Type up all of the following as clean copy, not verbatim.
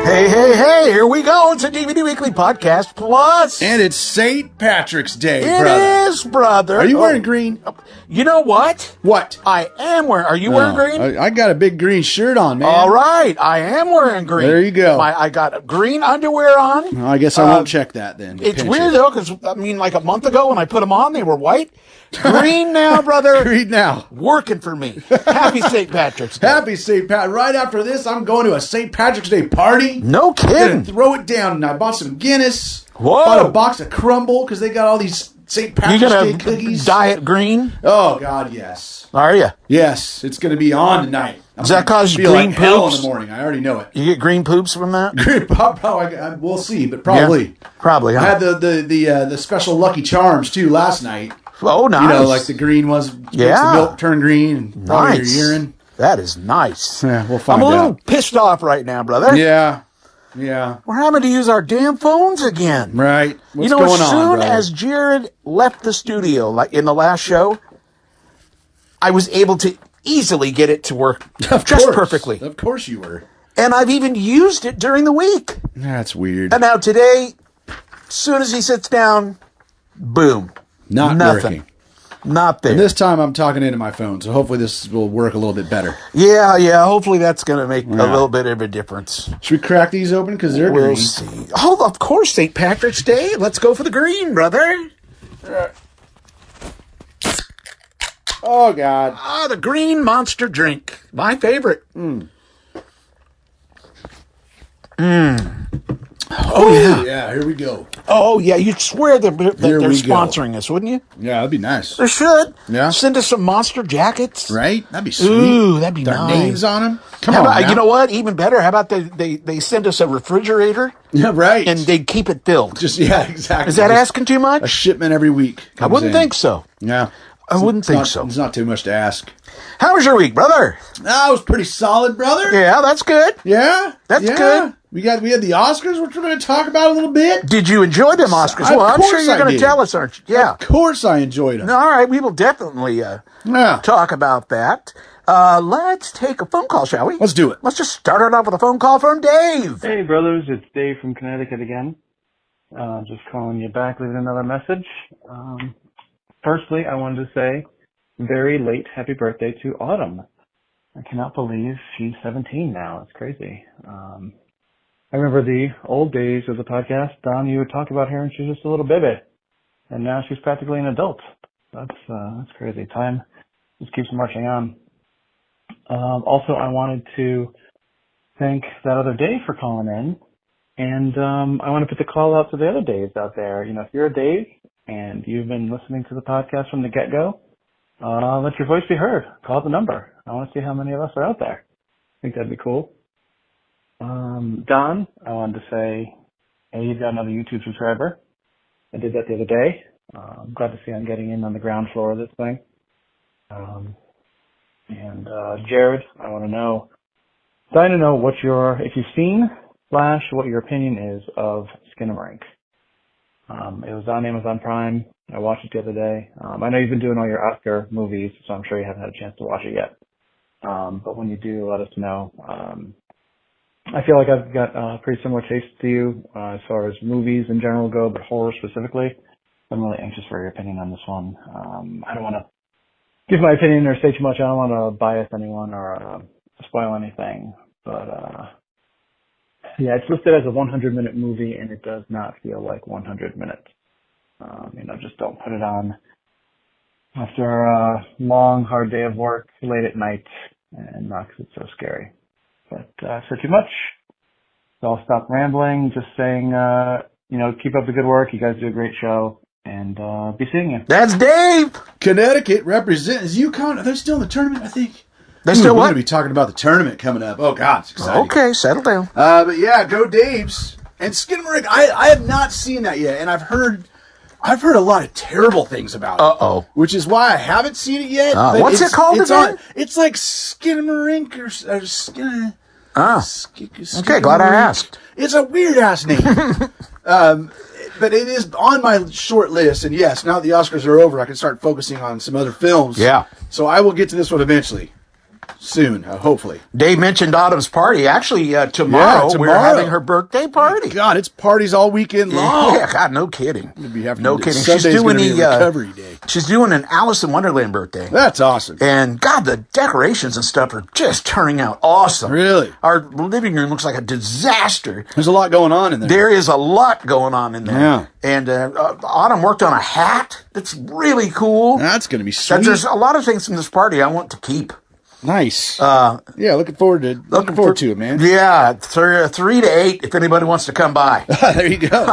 Hey, hey, hey, here we go. It's a DVD Weekly Podcast Plus. And it's St. Patrick's Day, It brother. is, brother. Are you wearing green? You know what? What? I am wearing. Are you wearing green? I got a big green shirt on, man. All right. I am wearing green. There you go. I got green underwear on. Well, I guess I won't check that then. It's weird, though, because, I mean, like a month ago when I put them on, they were white. Green now, brother. Green now. Working for me. Happy St. Patrick's Day. Happy St. Pat. Right after this, I'm going to a St. Patrick's Day party. No I'm gonna kidding. throw it down, and I bought some Guinness. Whoa. Bought a box of Crumble, because they got all these St. You Patrick's Day gonna cookies. diet green? Oh, God, yes. Are you? Yes, it's going to be on tonight. Does that cause feel green like hell poops? in the morning. I already know it. You get green poops from that? Green probably, we'll see, but probably. Yeah, probably, I huh? had the special Lucky Charms too last night. Oh, nice. You know, like the green was makes Yeah. the milk turn green and probably Nice. your urine. That is nice. Yeah, we'll find I'm a little out. pissed off right now, brother. Yeah. We're having to use our damn phones again. Right. What's you know, going as soon on, brother? as Jared left the studio, like in the last show, I was able to easily get it to work Of just course. perfectly. Of course you were. And I've even used it during the week. That's weird. And now today, as soon as he sits down, boom. Not Nothing. working. Not there. And this time I'm talking into my phone, so hopefully this will work a little bit better. Yeah. Hopefully that's going to make a little bit of a difference. Should we crack these open? Because they're We'll green. see. Oh, of course, St. Patrick's Day. Let's go for the green, brother. Oh, God. Ah, the green monster drink. My favorite. Oh, yeah. Yeah, here we go. Oh, yeah. You'd swear that they're we go. sponsoring us, wouldn't you? Yeah, that'd be nice. They should. Yeah. Send us some monster jackets. Right? That'd be sweet. Ooh, that'd be Their nice. names on them. Come How on, about, now. you know what? Even better. How about they send us a refrigerator Yeah, right. and they keep it filled? Just, yeah, exactly. Is that Just asking too much? a shipment every week? I wouldn't think so. Yeah. I wouldn't think Not- so. It's not too much to ask. How was your week, brother? That was pretty solid, brother. Yeah, that's good. Yeah? That's Yeah. good. We had the Oscars, which we're going to talk about a little bit. Did you enjoy them Oscars? Of Well, I'm sure course you're I going to did. tell us, aren't you? Yeah. Of course I enjoyed them. All right, we will definitely Yeah. talk about that. Let's take a phone call, shall we? Let's do it. Let's just start it off with a phone call from Dave. Hey, brothers, it's Dave from Connecticut again. Just calling you back, leaving another message. Firstly, I wanted to say very late happy birthday to Autumn. I cannot believe she's 17 now. It's crazy. I remember the old days of the podcast. Don, you would talk about her and she was just a little baby. And now she's practically an adult. That's crazy. Time just keeps marching on. Also, I wanted to thank that other Dave for calling in. And I want to put the call out to the other Daves out there. You know, if you're a Dave and you've been listening to the podcast from the get-go, let your voice be heard. Call the number. I want to see how many of us are out there. I think that'd be cool. Don, I wanted to say, hey, you've got another YouTube subscriber. I did that the other day. I'm glad to see I'm getting in on the ground floor of this thing. And Jared, I want to know, dying to know if you've seen Flash, what your opinion is of Skinamarink. It was on Amazon Prime. I watched it the other day. I know you've been doing all your Oscar movies, so I'm sure you haven't had a chance to watch it yet. But when you do, let us know. I feel like I've got a pretty similar taste to you as far as movies in general go, but horror specifically. I'm really anxious for your opinion on this one. I don't want to give my opinion or say too much. I don't want to bias anyone or spoil anything. But yeah, it's listed as a 100-minute movie, and it does not feel like 100 minutes. Just don't put it on after a long, hard day of work late at night, and not 'cause it's so scary. But I've said too much, so I'll stop rambling. Just saying, keep up the good work. You guys do a great show, and be seeing you. That's Dave. Connecticut represents UConn. Are they still in the tournament, I think? They still We're what? going to be talking about the tournament coming up. Oh, God, it's exciting. Okay, settle down. But yeah, go Daves. And Skinamarink, I have not seen that yet, and I've heard a lot of terrible things about it. Uh-oh. Which is why I haven't seen it yet. but What's it called again? It's like Skinamarink or Skin. Okay, glad I asked. It's a weird ass name. But it is on my short list, and yes, now that the Oscars are over, I can start focusing on some other films. Yeah. So I will get to this one eventually. Soon, hopefully. Dave mentioned Autumn's party. Actually, tomorrow we're tomorrow. having her birthday party. God, it's parties all weekend long. Yeah, God, no kidding. No kidding. Sunday's She's doing gonna be a recovery day. She's doing an Alice in Wonderland birthday. That's awesome. And God, the decorations and stuff are just turning out awesome. Really? Our living room looks like a disaster. There's a lot going on in there. There is a lot going on in there. Yeah. And Autumn worked on a hat that's really cool. That's going to be sweet. There's a lot of things from this party I want to keep. Nice. Yeah, looking forward to it, man. Yeah, 3 to 8 if anybody wants to come by. There you go.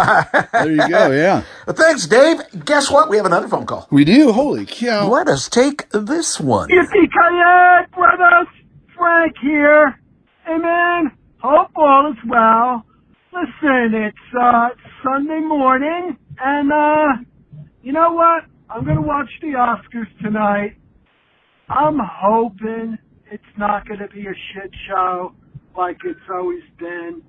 There you go, yeah. But thanks, Dave. Guess what? We have another phone call. We do. Holy cow. Let us take this one. Yippee-ki-yay, brothers! Frank here. Hey, man. Hope all is well. Listen, it's Sunday morning, and you know what? I'm going to watch the Oscars tonight. I'm hoping it's not going to be a shit show like it's always been.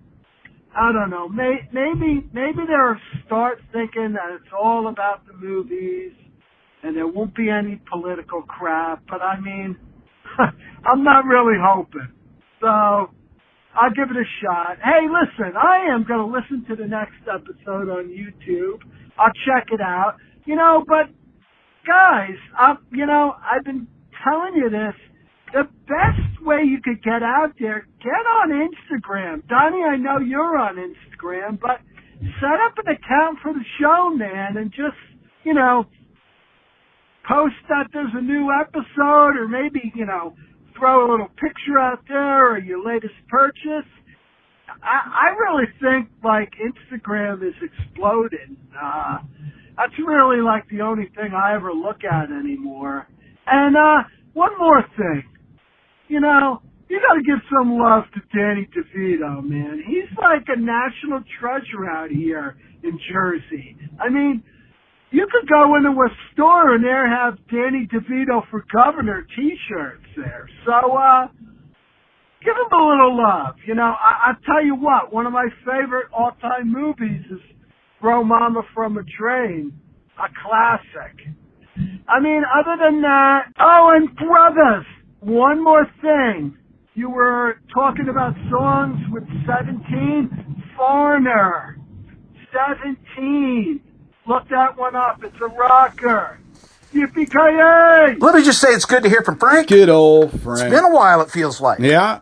I don't know. Maybe they'll start thinking that it's all about the movies and there won't be any political crap. But I mean, I'm not really hoping. So I'll give it a shot. Hey, listen, I am going to listen to the next episode on YouTube. I'll check it out. But guys, I've been telling you this. The best way you could get out there, get on Instagram. Donnie, I know you're on Instagram, but set up an account for the show, man, and just, post that there's a new episode, or maybe, throw a little picture out there or your latest purchase. I really think, Instagram is exploding. That's really, the only thing I ever look at anymore. And one more thing. You got to give some love to Danny DeVito, man. He's like a national treasure out here in Jersey. I mean, you could go into a store and there have Danny DeVito for Governor T-shirts there. So, give him a little love. I'll tell you what, one of my favorite all-time movies is Throw Mama from a Train, a classic. I mean, other than that, and brothers, one more thing. You were talking about songs with 17. Foreigner, 17. Look that one up. It's a rocker. Yippee-ki-yay! Let me just say it's good to hear from Frank. Good old Frank. It's been a while, it feels like. Yeah.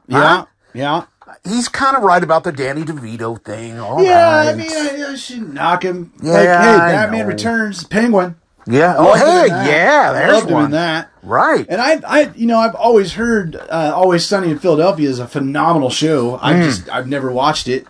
He's kind of right about the Danny DeVito thing. All yeah, right. I mean, I shouldn't knock him. Yeah, hey, I Batman know. Returns, Penguin. Yeah. Oh, Loved him hey, in that. yeah, there's Loved him one. in that. Right. And I've always heard Always Sunny in Philadelphia is a phenomenal show. I've never watched it.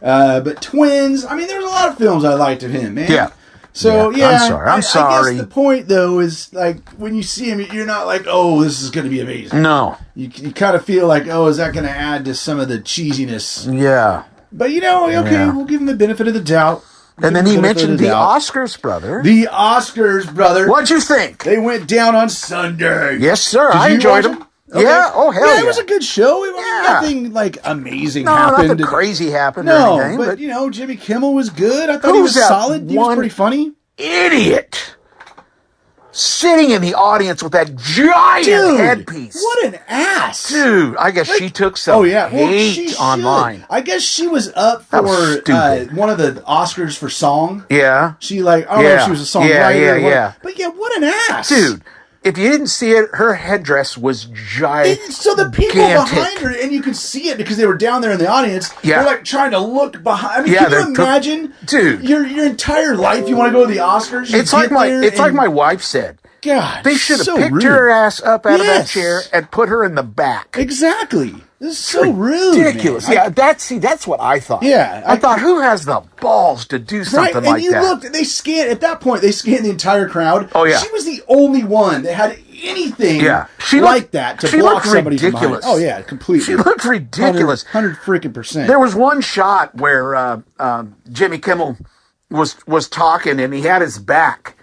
But Twins, I mean, there's a lot of films I liked of him, man. Yeah. So, Yeah, I'm sorry. I'm I sorry. guess the point, though, is, when you see him, you're not like, oh, this is going to be amazing. No. You kind of feel like, oh, is that going to add to some of the cheesiness? Yeah. But, okay, we'll give him the benefit of the doubt. And then he mentioned the Oscars, brother. The Oscars, brother. What'd you think? They went down on Sunday. Yes, sir. Did I you enjoyed watch them. Okay. Yeah. Oh, hell yeah. It was a good show. It was Yeah. nothing amazing No, happened. nothing crazy happened or No, anything. but Jimmy Kimmel was good. I thought he Who's was that solid. He was one- pretty funny. Idiot. Sitting in the audience with that giant Dude, headpiece. what an ass. Dude, I guess she took some hate she should. online. I guess she was up That was for stupid. one of the Oscars for song. Yeah. She I don't know if she was a songwriter. Yeah, or what, yeah. But what an ass. Dude, if you didn't see it, her headdress was giant. So the people behind her, and you could see it because they were down there in the audience. Yeah. They're trying to look behind. I mean, Yeah, can you they're imagine, dude? Your entire life you want to go to the Oscars? You It's like get there my and- wife said. God, They should have so picked rude. her ass up out of that Yes. chair and put her in the back. Exactly. This is so rude. Ridiculous. Man. Yeah, that's what I thought. Yeah, I thought, who has the balls to do something Right, like and you that? looked. They scanned at that point. They scanned the entire crowd. Oh, yeah. She was the only one that had anything. Yeah. like that to she block looked somebody from behind. ridiculous. Oh yeah, completely. She looked ridiculous. 100 freaking percent. There was one shot where Jimmy Kimmel was talking and he had his back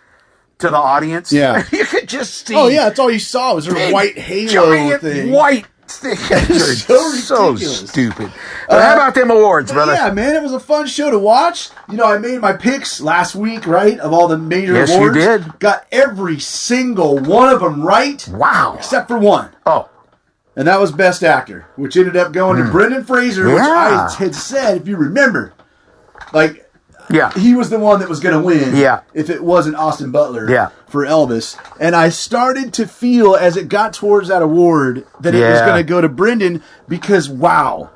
to the audience. Yeah. You could just see. Oh yeah, that's all you saw was her big, white halo giant thing. white so ridiculous. stupid. But how about them awards, brother? Yeah, man, it was a fun show to watch. You know, I made my picks last week, right, of all the major Yes, awards. you did. Got every single one of them right. Wow. Except for one. Oh. And that was Best Actor, which ended up going to Brendan Fraser, which Yeah. I had said, if you remember, like, Yeah. he was the one that was going to win Yeah. if it wasn't Austin Butler Yeah. for Elvis. And I started to feel as it got towards that award that it was Yeah. going to go to Brendan because, wow,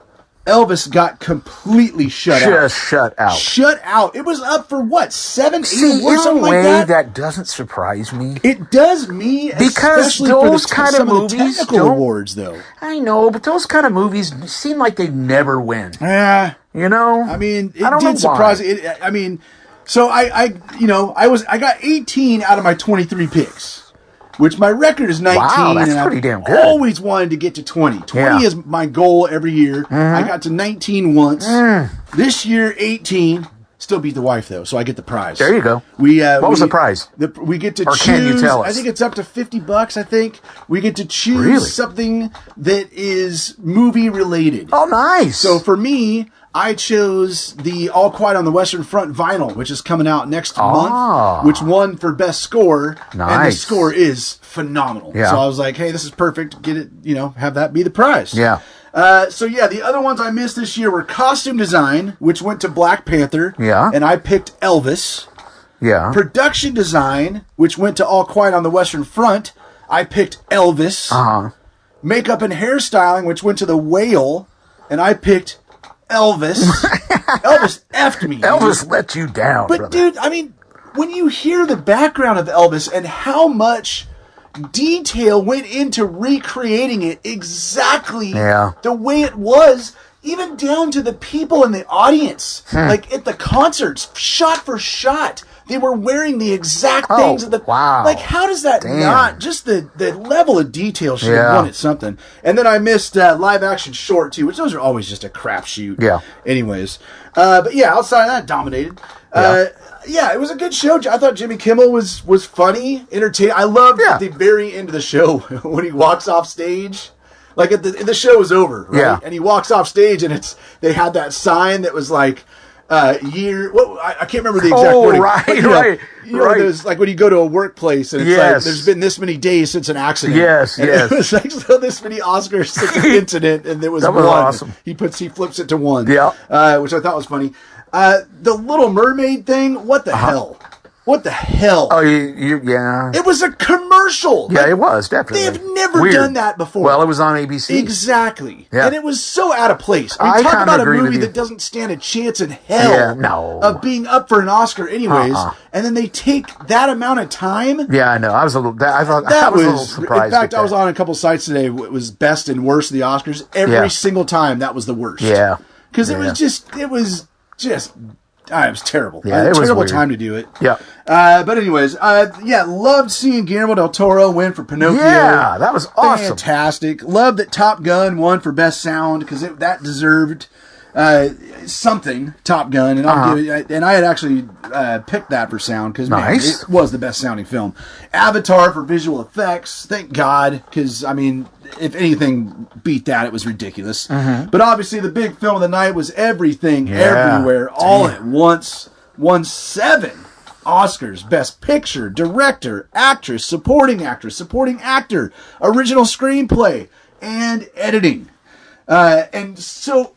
Elvis got completely shut out. Just shut out. Shut out. It was up for what, 7, 8 See, awards, in a something like way, that? that doesn't surprise me. It does me, Because especially those for the, kind of some of the movies technical don't- awards, though. I know, but those kind of movies seem like they never win. Yeah. You know? I mean, it I don't know did surprise why. me. I mean, so I got 18 out of my 23 picks, which my record is 19. Wow, that's and pretty I've damn good. always wanted to get to 20. 20 Yeah. is my goal every year. I got to 19 once. This year, 18. Still beat the wife though, so I get the prize. There you go. What was the prize? We get to Or choose. can you tell us? I think it's up to $50. I think we get to choose Really? something that is movie related. Oh, nice. So for me, I chose the All Quiet on the Western Front vinyl, which is coming out next month, which won for best score. And the Nice. score is phenomenal. Yeah. So I was like, hey, this is perfect. Get it, have that be the prize. Yeah. The other ones I missed this year were costume design, which went to Black Panther. Yeah. And I picked Elvis. yeah. Production design, which went to All Quiet on the Western Front. I picked Elvis. Uh-huh. Makeup and hairstyling, which went to The Whale, and I picked Elvis. Elvis effed me. dude. Elvis let you down, But brother. dude, I mean, when you hear the background of Elvis and how much detail went into recreating it exactly Yeah. the way it was, even down to the people in the audience, like at the concerts, shot for shot. They were wearing the exact Oh, things. wow. Like, how does that Damn. not? Just the level of detail should have Yeah. won it something. And then I missed live action short too, which those are always just a crapshoot. Yeah. Anyways, but yeah, outside of that, dominated. It was a good show. I thought Jimmy Kimmel was funny, entertaining. I loved at the very end of the show when he walks off stage. Like the show was over, right? Yeah. And he walks off stage, and they had that sign that was like I can't remember the exact wording. right, but, right. There's like when you go to a workplace and it's like there's been this many days since an accident. Yes, and yes. It was like so this many Oscars since an incident, and there was That was one. awesome. He flips it to one. Yeah. Which I thought was funny. The Little Mermaid thing. What the hell? What the hell? Oh, yeah. It was a commercial. Yeah, it was, definitely. They have never Weird. done that before. Well, it was on ABC. Exactly. Yeah. And it was so out of place. I I mean, talk kinda about a agree with movie you. that doesn't stand a chance in hell Yeah, no. of being up for an Oscar anyways. Uh-uh. And then they take that amount of time. Yeah, I know. I was a little. I thought That I was a little was, surprised. in fact, at I was that. on a couple sites today. It was best and worst of the Oscars. Every single time, that was the worst. Yeah. Because it Yeah. was just, it was terrible. Yeah, I had it a was terrible weird. time to do it. Yeah. But anyways, loved seeing Guillermo del Toro win for Pinocchio. Yeah, that was awesome. Fantastic. Love that Top Gun won for Best Sound because that deserved something. Top Gun, and I'll give it. And I had actually picked that for sound because Nice. it was the best sounding film. Avatar for visual effects. Thank God, because I mean, if anything beat that, it was ridiculous. But obviously, the big film of the night was Everything, Yeah. Everywhere, All at Once. Won 7 Oscars: Best Picture, Director, Actress, Supporting Actor, Original Screenplay, and Editing. And so,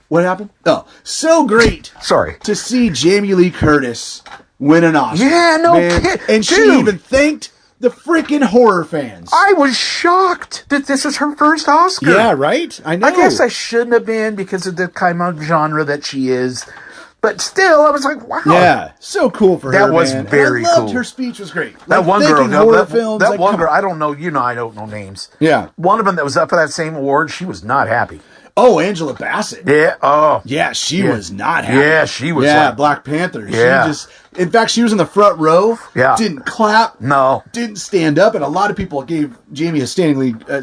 what happened? Oh, so great Sorry. to see Jamie Lee Curtis win an Oscar. Yeah, no kid- And she dude. even thanked the freaking horror fans. I was shocked that this is her first Oscar. Yeah, right? I know. I guess I shouldn't have been because of the kind of genre that she is. But still, I was like, wow. Yeah, so cool for her. That was man. And very I loved cool. her speech was great. That Like, one girl, thanking no, horror that, films, that like, one come girl, on. I don't know, I don't know names. Yeah. One of them that was up for that same award, she was not happy. Oh, Angela Bassett. Yeah, oh. Yeah, she Yeah. was not happy. Yeah, she was Yeah, like- Black Panther. Yeah. She just, in fact, she was in the front row. Yeah. Didn't clap. No. Didn't stand up, and a lot of people gave Jamie a standing Yeah.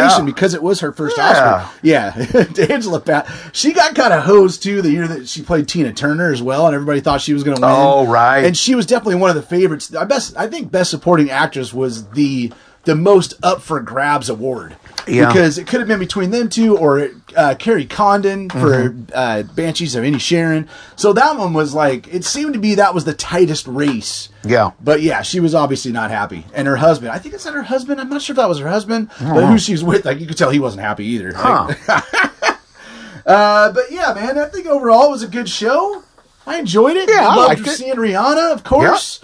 ovation because it was her first Yeah. Oscar. Yeah, Angela Bassett. She got kind of hosed too the year that she played Tina Turner as well, and everybody thought she was going to win. Oh, right. And she was definitely one of the favorites. I think Best Supporting Actress was the the most up for grabs award. Yeah. Because it could have been between them two or Carrie Condon for Banshees of Inisherin. So that one was like, it seemed to be that was the tightest race. Yeah. But yeah, she was obviously not happy. And her husband, I think it's not her husband. I'm not sure if that was her husband, but who she was with, like you could tell he wasn't happy either. Huh. But yeah, man, I think overall it was a good show. I enjoyed it. Yeah, I loved liked it. seeing Rihanna, of course.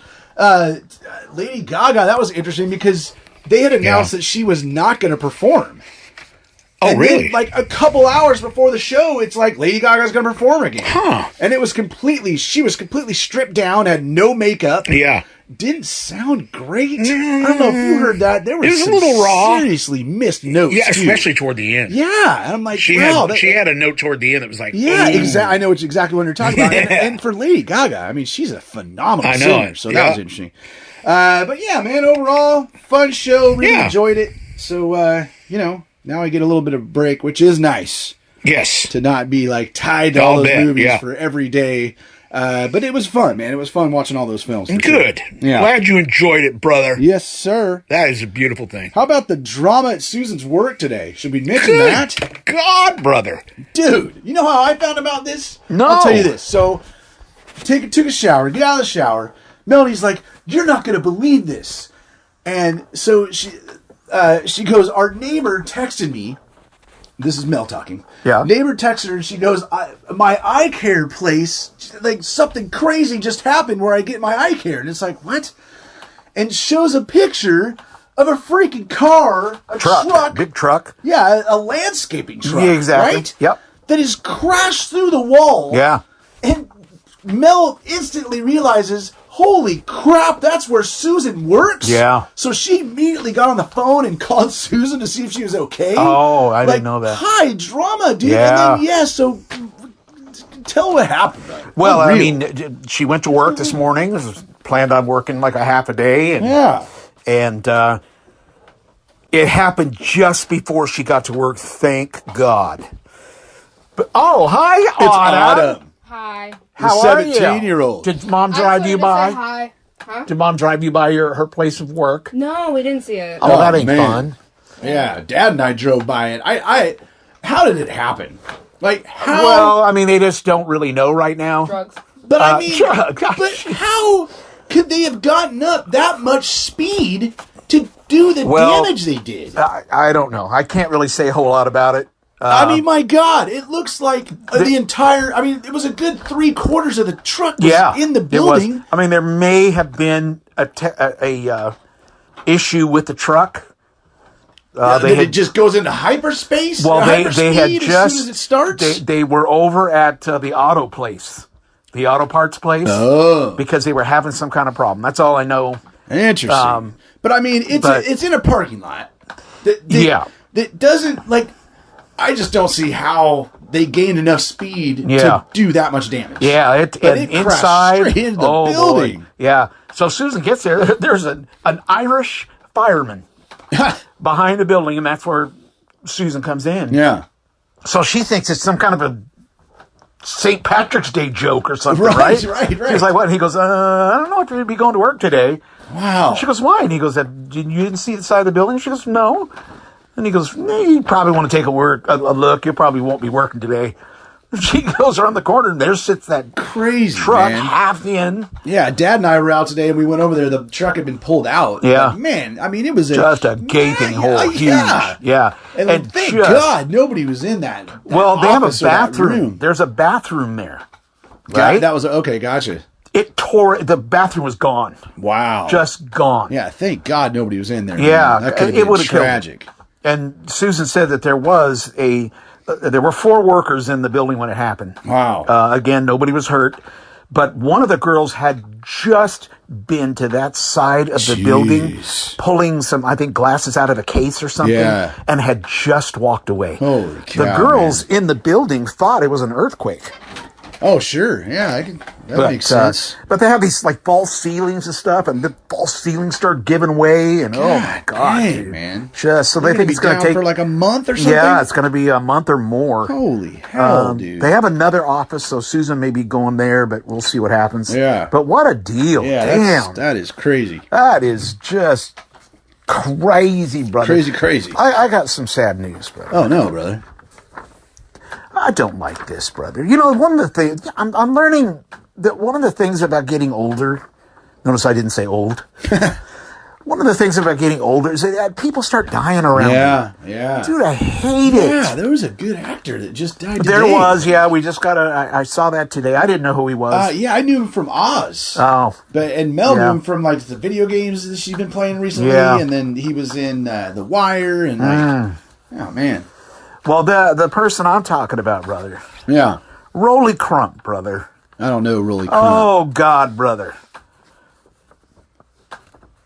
Lady Gaga, that was interesting because they had announced that she was not going to perform. Oh, And really? then, like a couple hours before the show, it's like Lady Gaga's going to perform again. Huh. And she was completely stripped down, had no makeup. Yeah. Didn't sound great. I don't know if you heard that. There was, It was a some little raw. seriously missed notes. Yeah, too. especially toward the end. Yeah, and I'm like, She wow, had she had a note toward the end that was like, yeah, ooh. exactly. I know exactly what you're talking about. And for Lady Gaga, I mean, she's a phenomenal I know. singer, so that Yeah. was interesting. But yeah, man, overall, fun show. Really Yeah. enjoyed it. So, now I get a little bit of a break, which is nice Yes. to not be like tied to I'll all those bet, movies yeah. for every day. But it was fun, man. It was fun watching all those films. for Good. sure. Yeah. Glad you enjoyed it, brother. Yes, sir. That is a beautiful thing. How about the drama at Susan's work today? Should we mention Good that? God, brother. Dude, you know how I found about this? No. I'll tell you this. So, took a shower, get out of the shower. Melody's like, "You're not going to believe this." And so she goes, "Our neighbor texted me." This is Mel talking. Yeah. Neighbor texted her and she goes, "My eye care place, like something crazy just happened where I get my eye care." And it's like, "What?" And shows a picture of a freaking car, a truck. Big truck. Yeah, a landscaping truck. Yeah, exactly. Right? Yep. That is crashed through the wall. Yeah. And Mel instantly realizes, holy crap, that's where Susan works. Yeah. So she immediately got on the phone and called Susan to see if she was okay. Oh, I didn't know that. High drama, dude. Yeah. And then, so tell what happened. Well, I Unreal. mean, she went to work this morning. Planned on working like a half a day. And, Yeah. And it happened just before she got to work. Thank God. But hi, It's Autumn. Autumn. Hi. How The are you? 17-year-old. Did Mom I drive just you wanted to by? say hi. Huh? Did Mom drive you by her place of work? No, we didn't see it. Oh, that ain't man. fun. Yeah, Dad and I drove by it. How did it happen? Like, how? Well, I mean, they just don't really know right now. Drugs. But I mean, drugs. but how could they have gotten up that much speed to do the Well, damage they did? I don't know. I can't really say a whole lot about it. I mean, my God, it looks like the entire. I mean, it was a good 3/4 of the truck was in the it was. building. I mean, there may have been a issue with the truck. That it just goes into hyperspace. Well, they hyperspeed had as just soon as it starts. They were over at the auto place, the auto parts place, because they were having some kind of problem. That's all I know. Interesting. But I mean, it's in a parking lot. That doesn't like. I just don't see how they gained enough speed to do that much damage. Yeah, But it crashed inside straight into the boy. building. Yeah. So Susan gets there. There's an Irish fireman behind the building, and that's where Susan comes in. Yeah. So she thinks it's some kind of a St. Patrick's Day joke or something, Right, right? right. She's like, what? And he goes, I don't know if to be going to work today. Wow. She goes, why? And he goes, you didn't see the side of the building? She goes, no. And he goes, you probably want to take a look. You probably won't be working today. She goes around the corner, and there sits that Crazy truck man. half in. Yeah, Dad and I were out today, and we went over there. The truck had been pulled out. Yeah. Like, man, I mean, it was Just a gaping hole. Huge. Yeah. And thank just- God nobody was in that. Well, they have a office or that bathroom. room. There's a bathroom there. Right? Right? That was okay. Gotcha. It tore. The bathroom was gone. Wow. Just gone. yeah. Thank God nobody was in there. Yeah, man. That could have it been would've killed tragic. And Susan said that there were 4 workers in the building when it happened. Wow. Again, nobody was hurt, but one of the girls had just been to that side of the building, pulling some, I think, glasses out of a case or something, Yeah. and had just walked away. Holy cow, The girls in the building thought it was an earthquake. Oh, sure. Yeah, that makes sense. But they have these like false ceilings and stuff, and the false ceilings start giving way, and oh my God, dang, dude. man. Just so They're they think gonna it's be going down to take for like a month or something. Yeah, it's going to be a month or more. Holy hell, dude. They have another office, so Susan may be going there, but we'll see what happens. Yeah. But what a deal! Yeah, Damn, that is crazy. that is just crazy, brother. Crazy. I got some sad news, brother. Oh, no, brother. I don't like this, brother. You know, one of the things I'm learning that one of the things about getting older. Notice I didn't say old. One of the things about getting older is that people start dying around me. Yeah. Dude, I hate it. Yeah, there was a good actor that just died today. There was, yeah. We just got I saw that today. I didn't know who he was. Yeah, I knew him from Oz. Oh. And Mel Yeah. knew him from, like, the video games that she's been playing recently. Yeah. And then he was in The Wire. And, like, oh, man. Well, the person I'm talking about, brother. Yeah. Rolly Crump, brother. I don't know really. Crump. Oh, God, brother.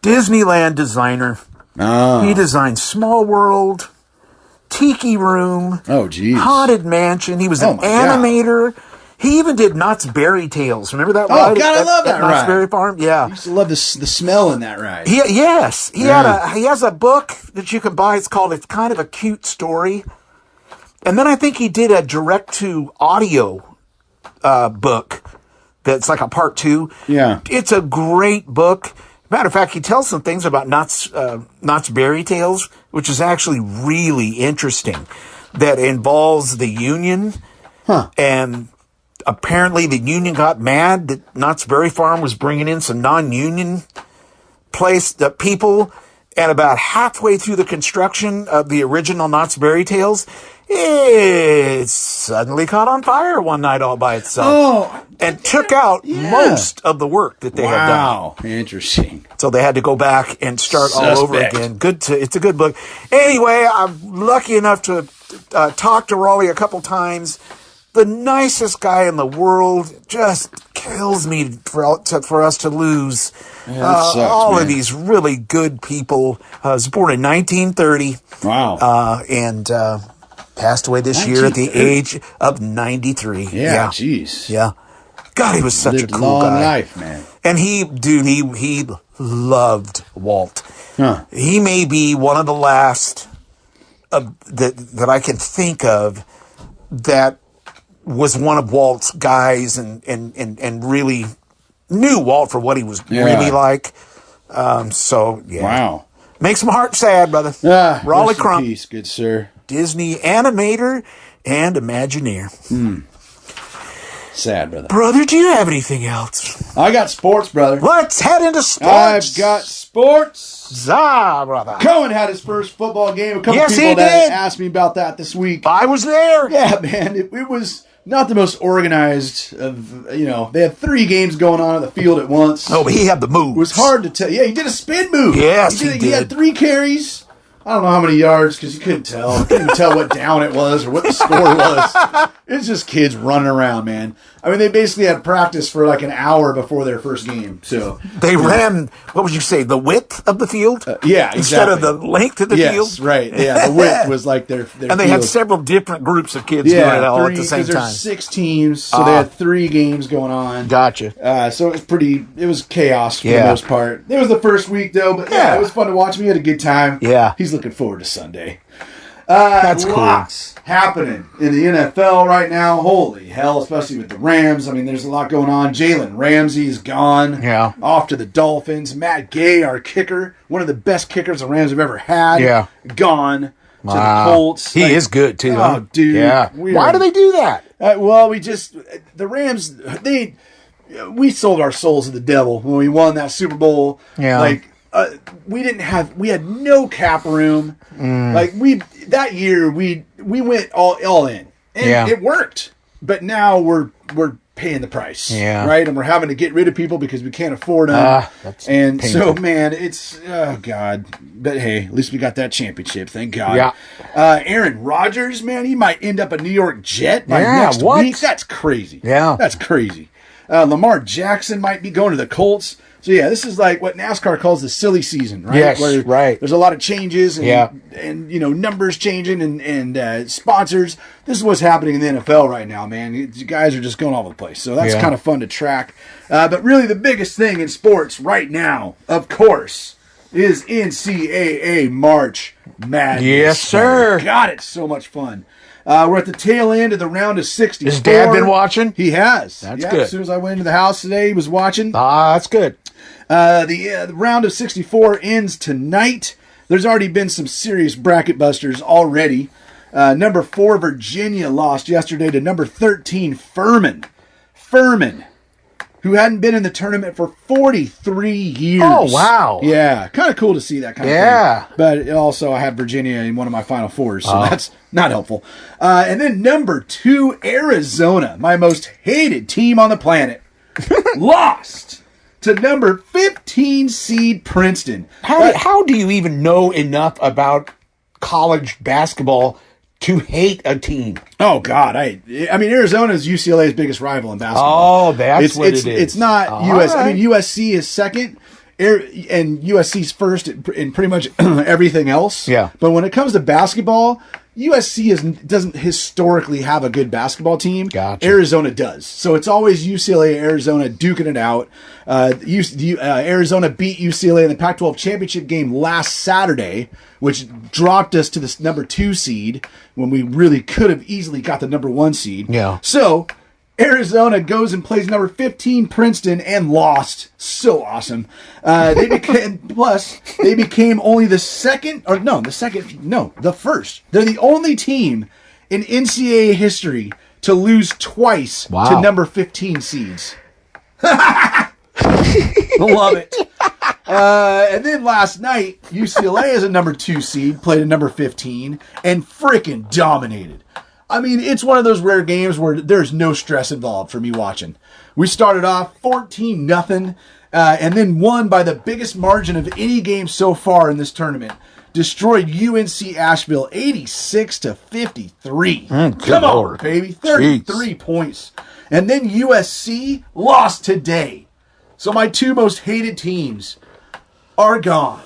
Disneyland designer. Oh. He designed Small World, Tiki Room, Oh, geez. Haunted Mansion. He was Oh, an my God. animator. He even did Knott's Berry Tales. Remember that Oh, ride? God, I love that Knott's ride. Berry Farm? Yeah. I used to love the smell in that ride. He Yeah. he has a book that you can buy. It's called It's Kind of a Cute Story. And then I think he did a direct to audio book that's like a part 2. Yeah. It's a great book. Matter of fact, he tells some things about Knott's Berry Tales, which is actually really interesting. That involves the Union. Huh. And apparently the Union got mad that Knott's Berry Farm was bringing in some non-union people. And about halfway through the construction of the original Knott's Berry Tales, it suddenly caught on fire one night all by itself. Oh. And took out most of the work that they had done. Wow. Interesting. So they had to go back and start all over Suspect. again. It's a good book. Anyway, I'm lucky enough to talk to Raleigh a couple times. The nicest guy in the world. Just kills me for us to lose Yeah, that sucks, all man. of these really good people. Was born in 1930. Wow. And passed away this year at the age of 93. Yeah, jeez. Yeah. God, he was such Lived a cool long guy. life, man. And he loved Walt. Huh. He may be one of the last that I can think of that was one of Walt's guys and really knew Walt for what he was really like. So, yeah. Wow. Makes my heart sad, brother. Raleigh Rest in Crump, peace, good sir. Disney animator and Imagineer. Sad, brother. Brother, do you have anything else? I got sports, brother. Let's head into sports. I've got sports. Zah, brother. Cohen had his first football game. A couple Yes, people he that did. asked me about that this week. I was there. Yeah, man, it was not the most organized of, they had 3 games going on the field at once. Oh, but he had the moves. It was hard to tell. Yeah, he did a spin move. Yes, he He had did. 3 carries. I don't know how many yards because you couldn't tell. You couldn't tell what down it was or what the score was. It's just kids running around, man. I mean, they basically had practice for like an hour before their first game. So They ran, what would you say, the width of the field? yeah, Instead of exactly. the length of the yes, field? right. Yeah, the width was like their And they had field. several different groups of kids doing it all at the same 'cause there's time. 6 teams, so they had 3 games going on. Gotcha. So it was chaos for the Yeah. most part. It was the first week though, but yeah, Yeah. it was fun to watch. We had a good time. Yeah. He's looking forward to Sunday. That's cool. Lots happening in the NFL right now. Holy hell, especially with the Rams. I mean, there's a lot going on. Jalen Ramsey is gone. Yeah. Off to the Dolphins. Matt Gay, our kicker, one of the best kickers the Rams have ever had. Yeah. Gone to the Colts. He Like, is good, too. huh? Oh, dude. Yeah. Why do they do that? Well, the Rams, we sold our souls to the devil when we won that Super Bowl. Yeah. Like, we had no cap room. Like that year we went all in, and Yeah. it worked. But now we're paying the price, Yeah. right? And we're having to get rid of people because we can't afford them. That's And so, painful. man, it's oh god. But hey, at least we got that championship. Thank God. Yeah. Aaron Rodgers, man, he might end up a New York Jet by Yeah, next what? week. That's crazy. Yeah. That's crazy. Lamar Jackson might be going to the Colts. So, yeah, this is like what NASCAR calls the silly season, right? Yes, Where right. There's a lot of changes and, Yeah. and numbers changing and sponsors. This is what's happening in the NFL right now, man. You guys are just going all over the place. So that's Yeah. kind of fun to track. But really the biggest thing in sports right now, of course, is NCAA March Madness. Yes, sir. God, it's so much fun. We're at the tail end of the round of 64. Has Dad been watching? He has. That's Yeah, good. As soon as I went into the house today, he was watching. That's good. The round of 64 ends tonight. There's already been some serious bracket busters already. Number 4, Virginia lost yesterday to number 13, Furman. Furman, who hadn't been in the tournament for 43 years. Oh, wow. Yeah, kind of cool to see that kind of thing. But also, I had Virginia in one of my Final Fours, so that's not helpful. And then number 2, Arizona, my most hated team on the planet, lost to number 15 seed Princeton. How do you even know enough about college basketball to hate a team? Oh God, I mean Arizona is UCLA's biggest rival in basketball. Oh, that's what it is. It's not US. Right. I mean USC is second, and USC's first in pretty much everything else. Yeah. But when it comes to basketball, USC doesn't historically have a good basketball team. Gotcha. Arizona does. So it's always UCLA, Arizona duking it out. Arizona beat UCLA in the Pac-12 championship game last Saturday, which dropped us to this number 2 seed when we really could have easily got the number 1 seed. Yeah. So Arizona goes and plays number 15 Princeton and lost. So awesome. They became only the first. They're the only team in NCAA history to lose twice to number 15 seeds. Love it. And then last night, UCLA as a number 2 seed played a number 15 and freaking dominated. I mean, it's one of those rare games where there's no stress involved for me watching. We started off 14-0, and then won by the biggest margin of any game so far in this tournament. Destroyed UNC Asheville 86-53. Come on, baby. 33 points. And then USC lost today. So my 2 most hated teams are gone.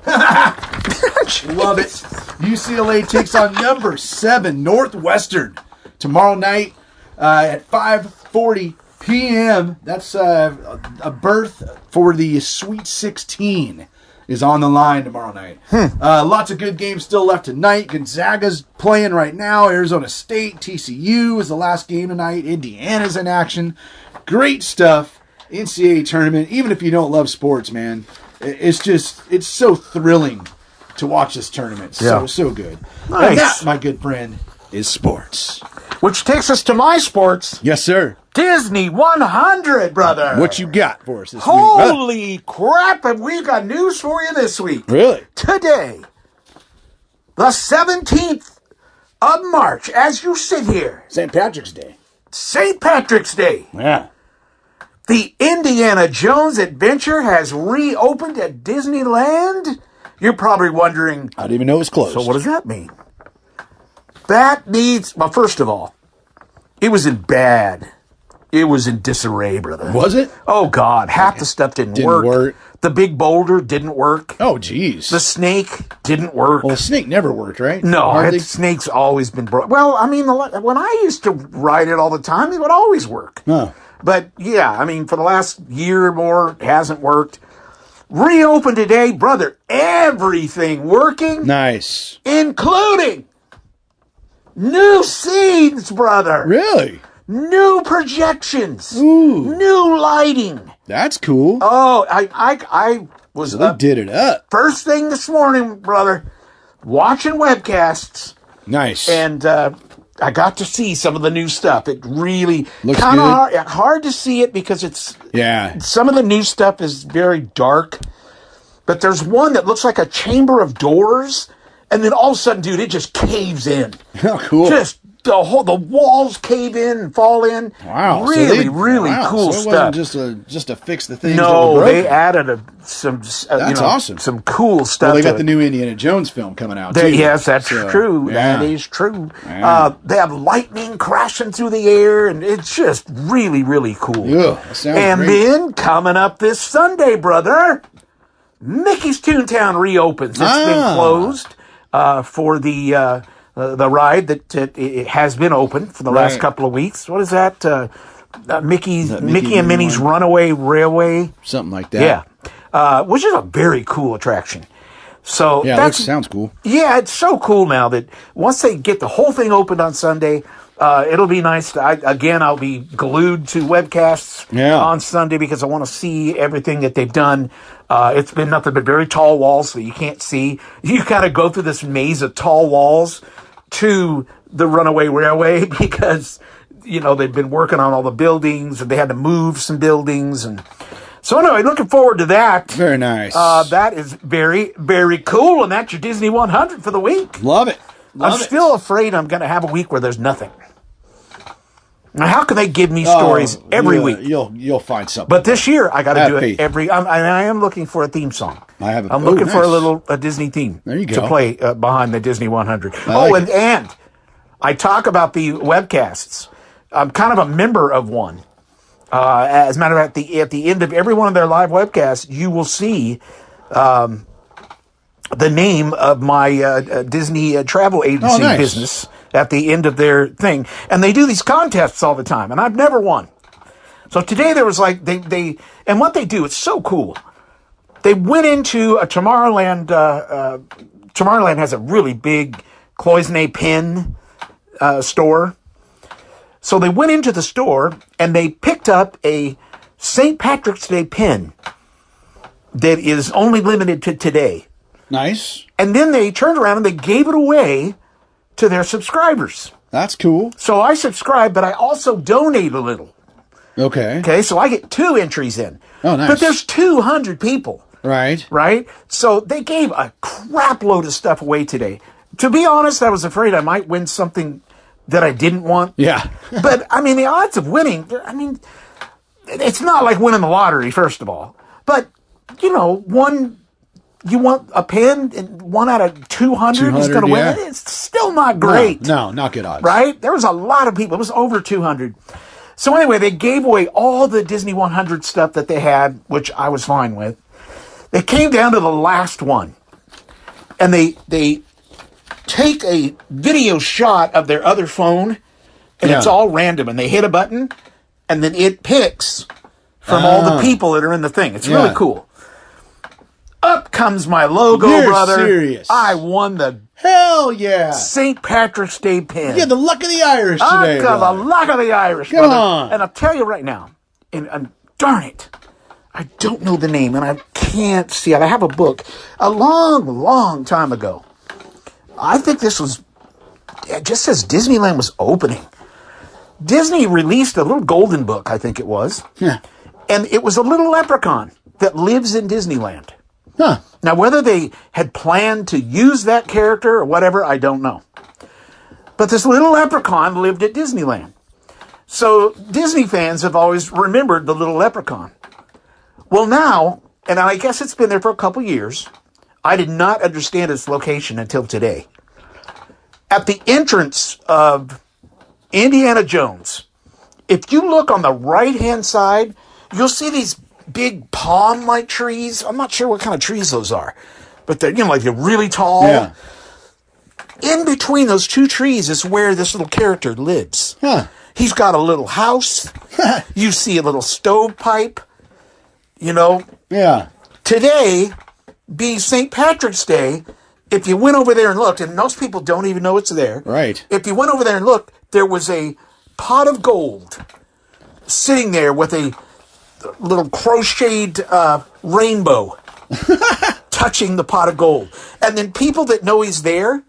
Love it. UCLA takes on number 7 Northwestern tomorrow night at 5:40 p.m. That's a berth for the Sweet 16 is on the line tomorrow night. Lots of good games still left tonight. Gonzaga's playing right now. Arizona State, TCU is the last game tonight. Indiana's in action. Great stuff. NCAA tournament. Even if you don't love sports, man, it's so thrilling to watch this tournament. So good. Nice. And that, my good friend, is sports. Which takes us to my sports. Yes, sir. Disney 100, brother. What you got for us this week? Holy crap, have we got news for you this week. Really? Today, the 17th of March, as you sit here, St. Patrick's Day. St. Patrick's Day. Yeah. The Indiana Jones Adventure has reopened at Disneyland. You're probably wondering, I didn't even know it was closed. so what does that mean? That means, well, first of all, it was in disarray, brother. Was it? Oh, God. Half the stuff didn't work. The big boulder didn't work. Oh, geez. The snake didn't work. Well, the snake never worked, right? No, the snake's always been broke. Well, I mean, when I used to ride it all the time, it would always work. Oh. But, yeah, I mean, for the last year or more, it hasn't worked. Reopened today, brother. Everything working. Nice. Including new scenes, brother. Really? New projections. Ooh. New lighting. That's cool. Oh, I was So they did it up. first thing this morning, brother, watching webcasts. Nice. And I got to see some of the new stuff. It really Looks kind good. of hard to see it because it's Yeah. some of the new stuff is very dark. But there's one that looks like a chamber of doors, and then all of a sudden, dude, it just caves in. Oh, cool. Just the walls cave in and fall in. Wow. Really, really cool so it stuff. wasn't just to fix the things that No, were broken. they added some. That's awesome. Some cool stuff. Well, they to got it. the new Indiana Jones film coming out, too. Yes, that's So, true. yeah. That is true. Yeah. They have lightning crashing through the air, and it's just really, really cool. Ugh, that sounds and great. then coming up this Sunday, brother, Mickey's Toontown reopens. It's been closed for the ride that it has been open for the last Right. couple of weeks. What is that? Mickey and Minnie's one? Runaway Railway. Something like that. Yeah, which is a very cool attraction. So Yeah, that's sounds cool. yeah, it's so cool now that once they get the whole thing opened on Sunday, It'll be nice. I'll be glued to webcasts on Sunday because I want to see everything that they've done. It's been nothing but very tall walls that you can't see. You kind of go through this maze of tall walls to the Runaway Railway because, they've been working on all the buildings and they had to move some buildings. And so anyway, looking forward to that. Very nice. That is very, very cool. And that's your Disney 100 for the week. Love it. I'm still afraid I'm going to have a week where there's nothing. Now, how can they give me stories every week? You'll find something. But this year, I got to do faith. it every. I am looking for a theme song. I'm looking for a Disney theme to play behind the Disney 100. And I talk about the webcasts. I'm kind of a member of one. As a matter of fact, at the end of every one of their live webcasts, you will see the name of my Disney travel agency business at the end of their thing. And they do these contests all the time, and I've never won. So today there was and what they do, it's so cool. They went into a Tomorrowland. Tomorrowland has a really big cloisonne pen store. So they went into the store and they picked up a St. Patrick's Day pin that is only limited to today. Nice. And then they turned around and they gave it away to their subscribers. That's cool. So I subscribe, but I also donate a little. Okay, so I get 2 entries in. Oh, nice. But there's 200 people. Right. So they gave a crap load of stuff away today. To be honest, I was afraid I might win something that I didn't want. Yeah. But, the odds of winning, it's not like winning the lottery, first of all. But, you want a pen and 1 out of 200 is going to win it? It's still not great. No, not good odds. Right? There was a lot of people. It was over 200. So anyway, they gave away all the Disney 100 stuff that they had, which I was fine with. They came down to the last one. And they take a video shot of their other phone, and it's all random. And they hit a button, and then it picks from all the people that are in the thing. It's really cool. Up comes my logo, brother. Serious. I won the Hell yeah. St. Patrick's Day pin. Yeah, the luck of the Irish today. I got the luck of the Irish, Come brother. on. And I'll tell you right now, and darn it, I don't know the name, and I can't see it. I have a book a long, long time ago. I think this was, just as Disneyland was opening, Disney released a little golden book, I think it was. Yeah. And it was a little leprechaun that lives in Disneyland. Huh. Now, whether they had planned to use that character or whatever, I don't know. But this little leprechaun lived at Disneyland. So Disney fans have always remembered the little leprechaun. Well, now, and I guess it's been there for a couple years, I did not understand its location until today. At the entrance of Indiana Jones, if you look on the right-hand side, you'll see these big palm-like trees. I'm not sure what kind of trees those are, but they're, they're really tall. Yeah. In between those 2 trees is where this little character lives. Huh. He's got a little house. You see a little stovepipe. Yeah. Today, being St. Patrick's Day, if you went over there and looked, and most people don't even know it's there. Right. If you went over there and looked, there was a pot of gold sitting there with a little crocheted rainbow touching the pot of gold. And then people that know he's there,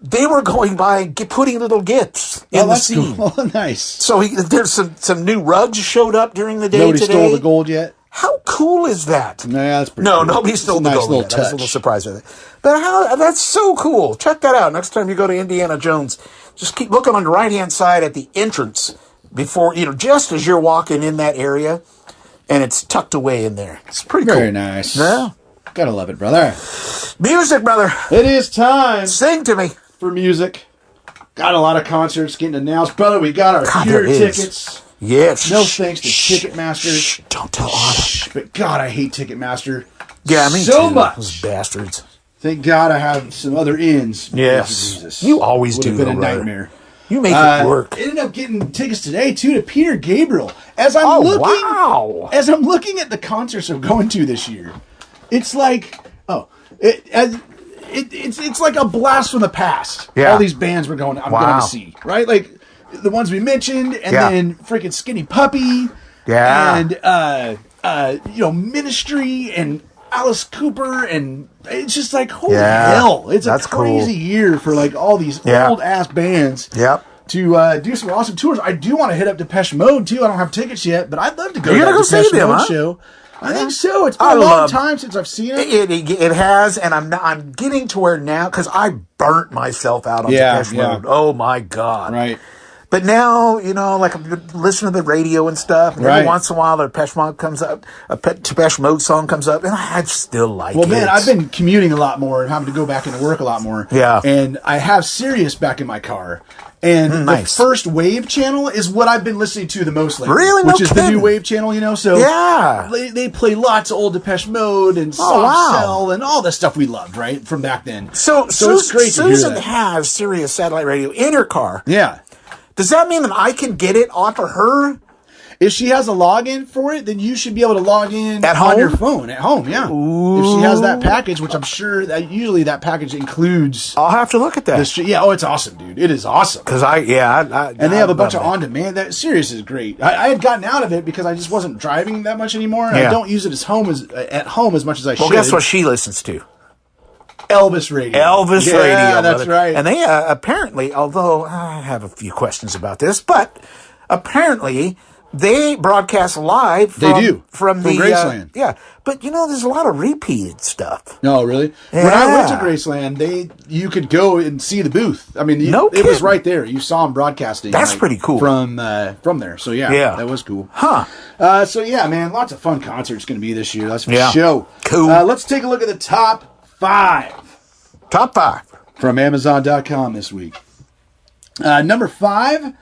they were going by and putting little gifts in the scene. Cool. Oh, nice. So there's some new rugs showed up during the day. Nobody today. stole the gold yet? How cool is that? Yeah, that's pretty No, cool. nobody stole the nice gold little yet. I was a touch. little surprised with it. But that's so cool. Check that out. Next time you go to Indiana Jones, just keep looking on the right-hand side at the entrance before, just as you're walking in that area, and it's tucked away in there. It's pretty cool. Very nice. Yeah. Gotta love it, brother. Music, brother. It is time Sing to me. for music. Got a lot of concerts getting announced. Brother, we got our God, Pure there is. tickets. Yes. No thanks to Ticketmaster. Shh, don't tell Anna. But God, I hate Ticketmaster. Yeah, me so too. much. Those bastards. Thank God I have some other ins. Yes. Jesus. You always Would do, have been a though, brother. nightmare. You make it work. Ended up getting tickets today too to Peter Gabriel. As I'm Wow. as I'm looking at the concerts I'm going to this year, it's like it's like a blast from the past. Yeah. All these bands we're going. I'm going Wow. to see, right? Like the ones we mentioned, and Yeah. then freaking Skinny Puppy, Yeah. and Ministry and Alice Cooper, and it's just like holy Yeah. hell! It's That's a crazy cool. year for like all these Yeah. old ass bands. Yep. To do some awesome tours. I do want to hit up Depeche Mode too. I don't have tickets yet, but I'd love to go You're to gonna that go Depeche see them, Mode huh? show. I think so. It's been I a long love- time since I've seen it. It has, and I'm getting to where now, because I burnt myself out on Yeah, Depeche yeah. Mode. Oh my God. Right. But now, like I'm listening to the radio and stuff, and Right. every once in a while a Depeche Mode comes up, Depeche Mode song comes up, and I still like Well, it. man, I've been commuting a lot more and having to go back into work a lot more. Yeah. And I have Sirius back in my car. And nice. the First Wave channel is what I've been listening to the most lately. Really? No Which is the kidding. new Wave channel, So Yeah. they play lots of old Depeche Mode and Soft wow. Cell and all the stuff we loved, right, from back then. So it's great to hear Susan that. has Sirius satellite radio in her car. Yeah. Does that mean that I can get it off of her? If she has a login for it, then you should be able to log in At on home? your phone at home. Yeah, if she has that package, which I'm sure that usually that package includes. I'll have to look at that. Yeah, oh, it's awesome, dude. It is awesome. Because and And they have a bunch of on-demand. That Sirius is great. I had gotten out of it because I just wasn't driving that much anymore. And I Yeah. don't use it at home as much as I Well, should. guess what she listens to? Elvis radio. Elvis yeah, radio. that's brother. right. And they apparently, although I have a few questions about this, but apparently they broadcast live. They do. From From the Graceland. yeah, but there's a lot of repeated stuff. No, really. When I went to Yeah. Graceland, you could go and see the booth. I mean, No it was kidding. right there. You saw them broadcasting. That's pretty cool. from there. So yeah, that was cool. Huh? So yeah, man, lots of fun concerts going to be this year. That's for Yeah. sure. Cool. Let's take a look at the top 5 Top 5. from Amazon.com this week. Number 5,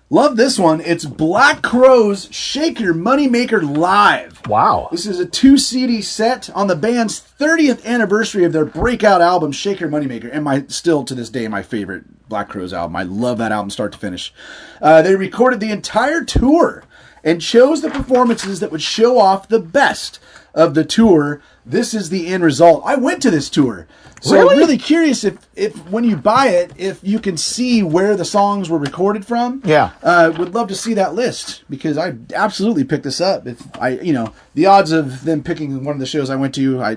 love this one. It's Black Crowes Shake Your Moneymaker Live. Wow. This is a 2 CD set on the band's 30th anniversary of their breakout album, Shake Your Moneymaker, and still to this day, my favorite Black Crowes album. I love that album start to finish. They recorded the entire tour and chose the performances that would show off the best of the tour. This is the end result. I went to this tour. So Really? I'm really curious if when you buy it, if you can see where the songs were recorded from. Yeah. Would love to see that list because I absolutely picked this up. If the odds of them picking one of the shows I went to, I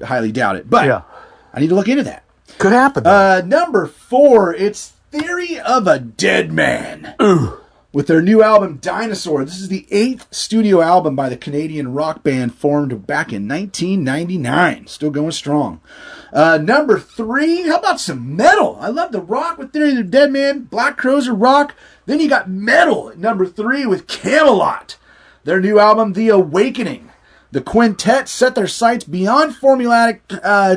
highly doubt it. But Yeah. I need to look into that. Could happen. though. Number 4, it's Theory of a Dead Man. With their new album, Dinosaur. This is the 8th studio album by the Canadian rock band formed back in 1999. Still going strong. Number 3, how about some metal? I love the rock with Theory of the Dead Man. Black Crowes are rock. Then you got metal at number 3 with Camelot. Their new album, The Awakening. The quintet set their sights beyond formulaic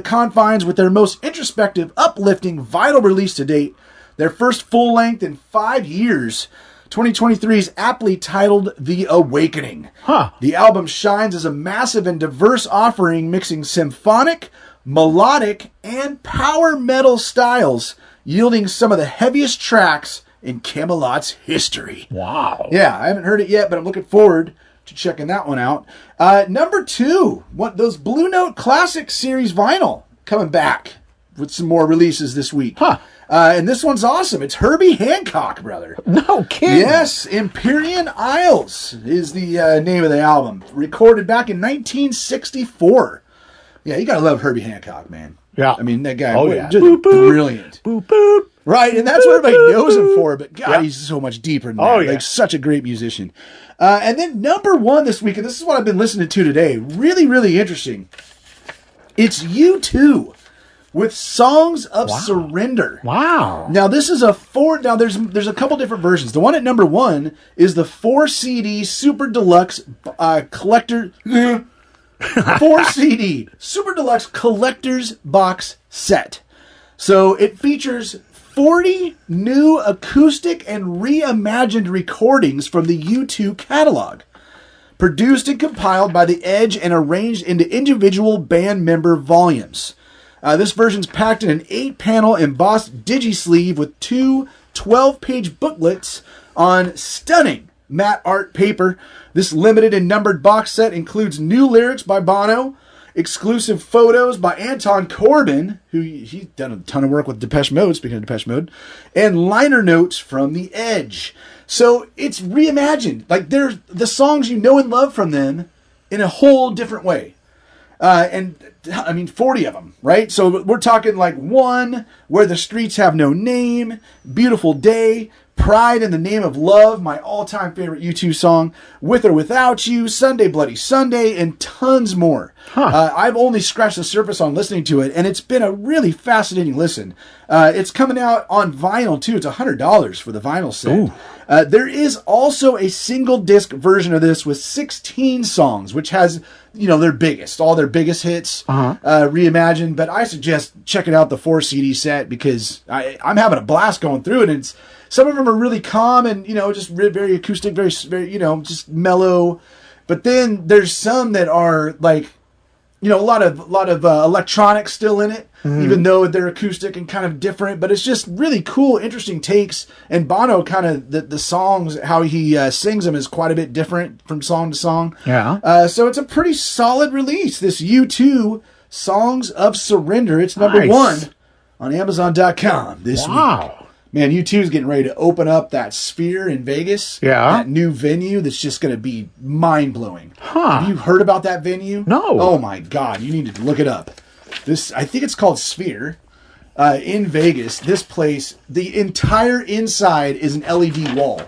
confines with their most introspective, uplifting, vital release to date. Their first full length in 5 years. 2023 is aptly titled The Awakening. Huh. The album shines as a massive and diverse offering mixing symphonic, melodic, and power metal styles, yielding some of the heaviest tracks in Camelot's history. Wow. Yeah, I haven't heard it yet, but I'm looking forward to checking that one out. Number 2, those Blue Note Classic Series vinyl coming back with some more releases this week. Huh. And this one's awesome. It's Herbie Hancock, brother. No kidding. Yes, Empyrean Isles is the name of the album. Recorded back in 1964. Yeah, you gotta love Herbie Hancock, man. Yeah. I mean, that guy, Oh, yeah. just Boop, boop. brilliant. Boop, boop. Right, and that's what everybody knows him for, but God, Yeah. he's so much deeper than that. Oh, yeah. Like, such a great musician. And then number 1 this week, and this is what I've been listening to today, really, really interesting. It's U2 with Songs of Surrender. Wow. Now, this is now there's a couple different versions. The one at number 1 is the 4 CD Super Deluxe collector... 4 CD Super Deluxe Collector's Box Set. So it features 40 new acoustic and reimagined recordings from the U2 catalog, produced and compiled by The Edge and arranged into individual band member volumes. This version's packed in an 8-panel embossed digi-sleeve with 2 12-page booklets on stunning matte art paper. This limited and numbered box set includes new lyrics by Bono, exclusive photos by Anton Corbin, who he's done a ton of work with Depeche Mode, speaking of Depeche Mode, and liner notes from The Edge. So it's reimagined. Like, there's the songs you know and love from them in a whole different way. And I mean, 40 of them, right? So we're talking like One, Where the Streets Have No Name, Beautiful Day, Pride in the Name of Love, my all-time favorite U2 song, With or Without You, Sunday Bloody Sunday, and tons more. I've only scratched the surface on listening to it, and it's been a really fascinating listen. It's coming out on vinyl, too. It's $100 for the vinyl set. There is also a single disc version of this with 16 songs, which has, their biggest, all their biggest hits reimagined. But I suggest checking out the 4 CD set because I'm having a blast going through it. And some of them are really calm and, just very acoustic, very, just mellow. But then there's some that are like, a lot of electronics still in it, even though they're acoustic and kind of different. But it's just really cool, interesting takes. And Bono kind of, the songs, how he sings them is quite a bit different from song to song. Yeah. So it's a pretty solid release, this U2 Songs of Surrender. It's number one on Amazon.com this week. Man, U2 is getting ready to open up that Sphere in Vegas. Yeah. That new venue that's just going to be mind-blowing. Have you heard about that venue? No. Oh, my God. You need to look it up. I think it's called Sphere. In Vegas, this place, the entire inside is an LED wall.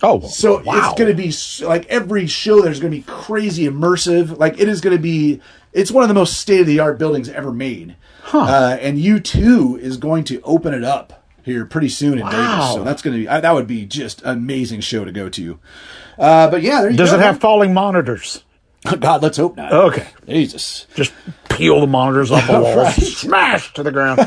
Oh, So wow. it's going to be, like, every show there's going to be crazy immersive. Like, it is going to be, it's one of the most state-of-the-art buildings ever made. And U2 is going to open it up here pretty soon in Vegas. So that's going to be, that would be just an amazing show to go to. But yeah, there you go. Does it have falling monitors? God, let's hope not. Okay. Jesus. Just peel the monitors off the wall. Right. Smash to the ground.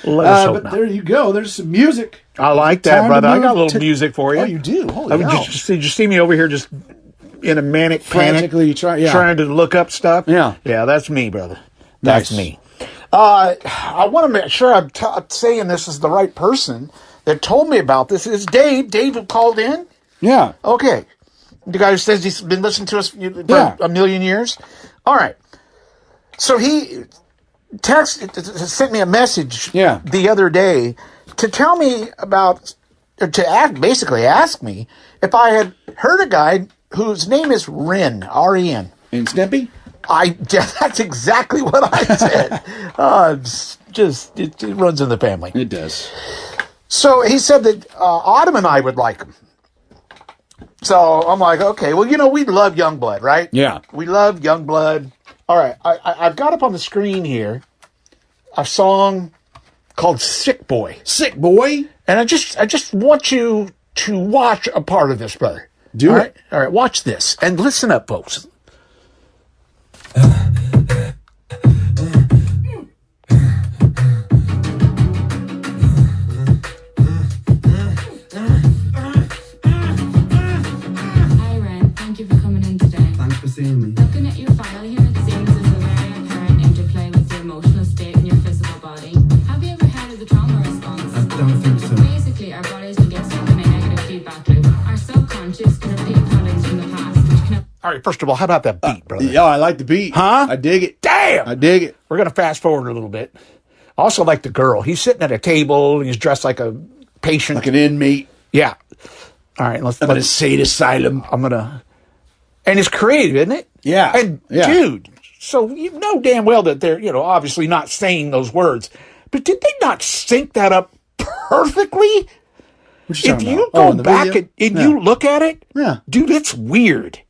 Let us hope But not. there you go. There's some music. I like that, Time to brother. I move got a little to- music for you. Oh, you do? Holy cow. Did you see me over here just in a manic Frantically panic, trying trying to look up stuff? Yeah. Yeah, that's me, brother. That's Nice. me. I want to make sure I'm saying this is the right person that told me about this. Is Dave. Dave who called in? Yeah. Okay. The guy who says he's been listening to us for Yeah. a million years? All right. So he sent me a message the other day to tell me about, basically ask me if I had heard a guy whose name is Ren, R-E-N. And Snippy? That's exactly what I said. It runs in the family. It does. So he said that Autumn and I would like him. So I'm like, okay, well, we love Youngblood, right? Yeah. We love Youngblood. All right, I've got up on the screen here a song called Sick Boy. Sick Boy? And I just want you to watch a part of this, brother. Do All it. right? All right, watch this. And listen up, folks. Hi, Ren. Thank you for coming in today. Thanks for seeing me. Looking at your file here, it seems there's a very apparent interplay with your emotional state and your physical body. Have you ever had of the trauma response? I don't think so. Basically, our bodies can get stuck in a negative feedback loop. Our subconscious can repeat patterns from the past, which can All right, first of all, how about that beat, brother? Yeah, I like the beat. Huh? I dig it. Damn! I dig it. We're going to fast forward a little bit. I also like the girl. He's sitting at a table, and he's dressed like a patient. Like an inmate Yeah. All right, let's. of an insane asylum. I'm gonna. And it's creative, isn't it? Yeah. And Yeah. dude, so you know damn well that they're obviously not saying those words, but did they not sync that up perfectly? What you If talking you about? go in the back video? and Yeah. you look at it, Yeah. dude, it's weird.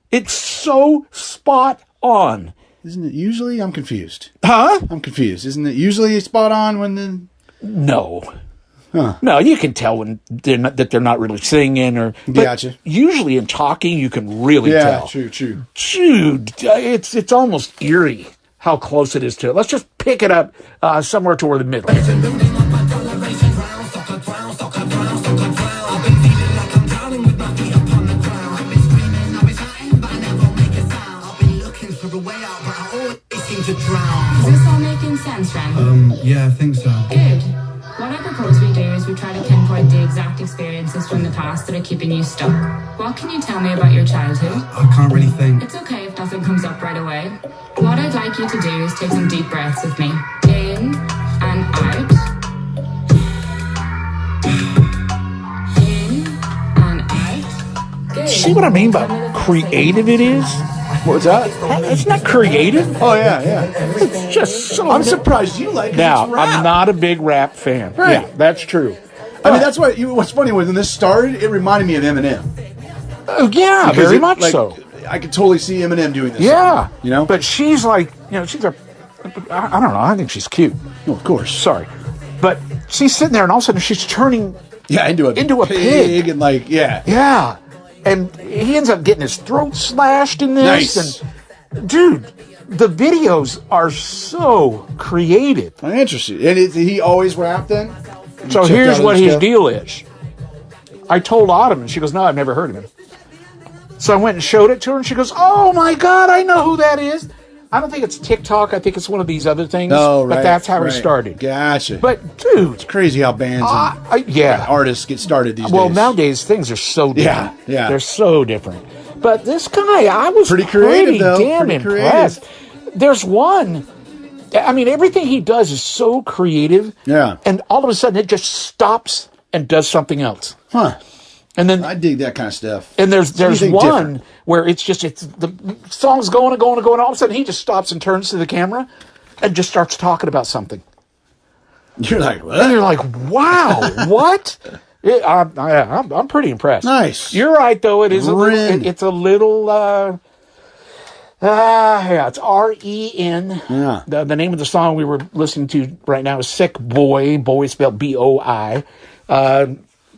It's so spot on. Isn't it usually? I'm confused. Huh? I'm confused. Isn't it usually spot on when the... No. Huh. No, you can tell when they're not really singing or. But Gotcha. usually in talking, you can really Yeah, tell. true. Dude, it's almost eerie how close it is to it. Let's just pick it up somewhere toward the middle. Is this all making sense, Ren? Yeah, I think so. Good. What I propose we do is as we try to pinpoint the exact experiences from the past that are keeping you stuck. What can you tell me about your childhood? I can't really think. It's okay if nothing comes up right away. What I'd like you to do is take some deep breaths with me. In and out. In and out. Good. See what I mean by creative it is? What's that? It's not creative. Oh yeah, yeah. It's just so. I'm surprised you like it. Now, It's rap. I'm not a big rap fan. Right. Yeah, that's true. I mean, that's why. What's funny was when this started, it reminded me of Eminem. Yeah, Because very it, much like, so. I could totally see Eminem doing this. Yeah. song, you know. But she's like, she's a, I don't know, I think she's cute. No, of course. Sorry. But she's sitting there and all of a sudden she's turning, Yeah, into a pig. and like yeah. And he ends up getting his throat slashed in this. Nice. And, dude, the videos are so creative. I'm interested. And he always rapped then. So checked here's out what his his stuff? deal is. I told Autumn, and she goes, no, I've never heard of him. So I went and showed it to her, and she goes, oh, my God, I know who that is. I don't think it's TikTok. I think it's one of these other things. Oh, right. But that's how right. it started. Gotcha. But, dude. crazy how bands and Yeah. artists get started these Well, days. nowadays, things are so different. Yeah. They're so different. But this guy, I was Pretty creative, though. damn Pretty impressed. There's one. I mean, everything he does is so creative. Yeah. And all of a sudden, it just stops and does something else. Huh. And then I dig that kind of stuff. And there's Anything one different. where it's the song's going and going and going. All of a sudden, he just stops and turns to the camera and just starts talking about something. You're like, what? And you're like, wow, what? I'm pretty impressed. Nice. You're right, though. It is a little, Ren. it's a little. Yeah, it's REN. Yeah. The name of the song we were listening to right now is Sick Boy. Boy spelled BOI.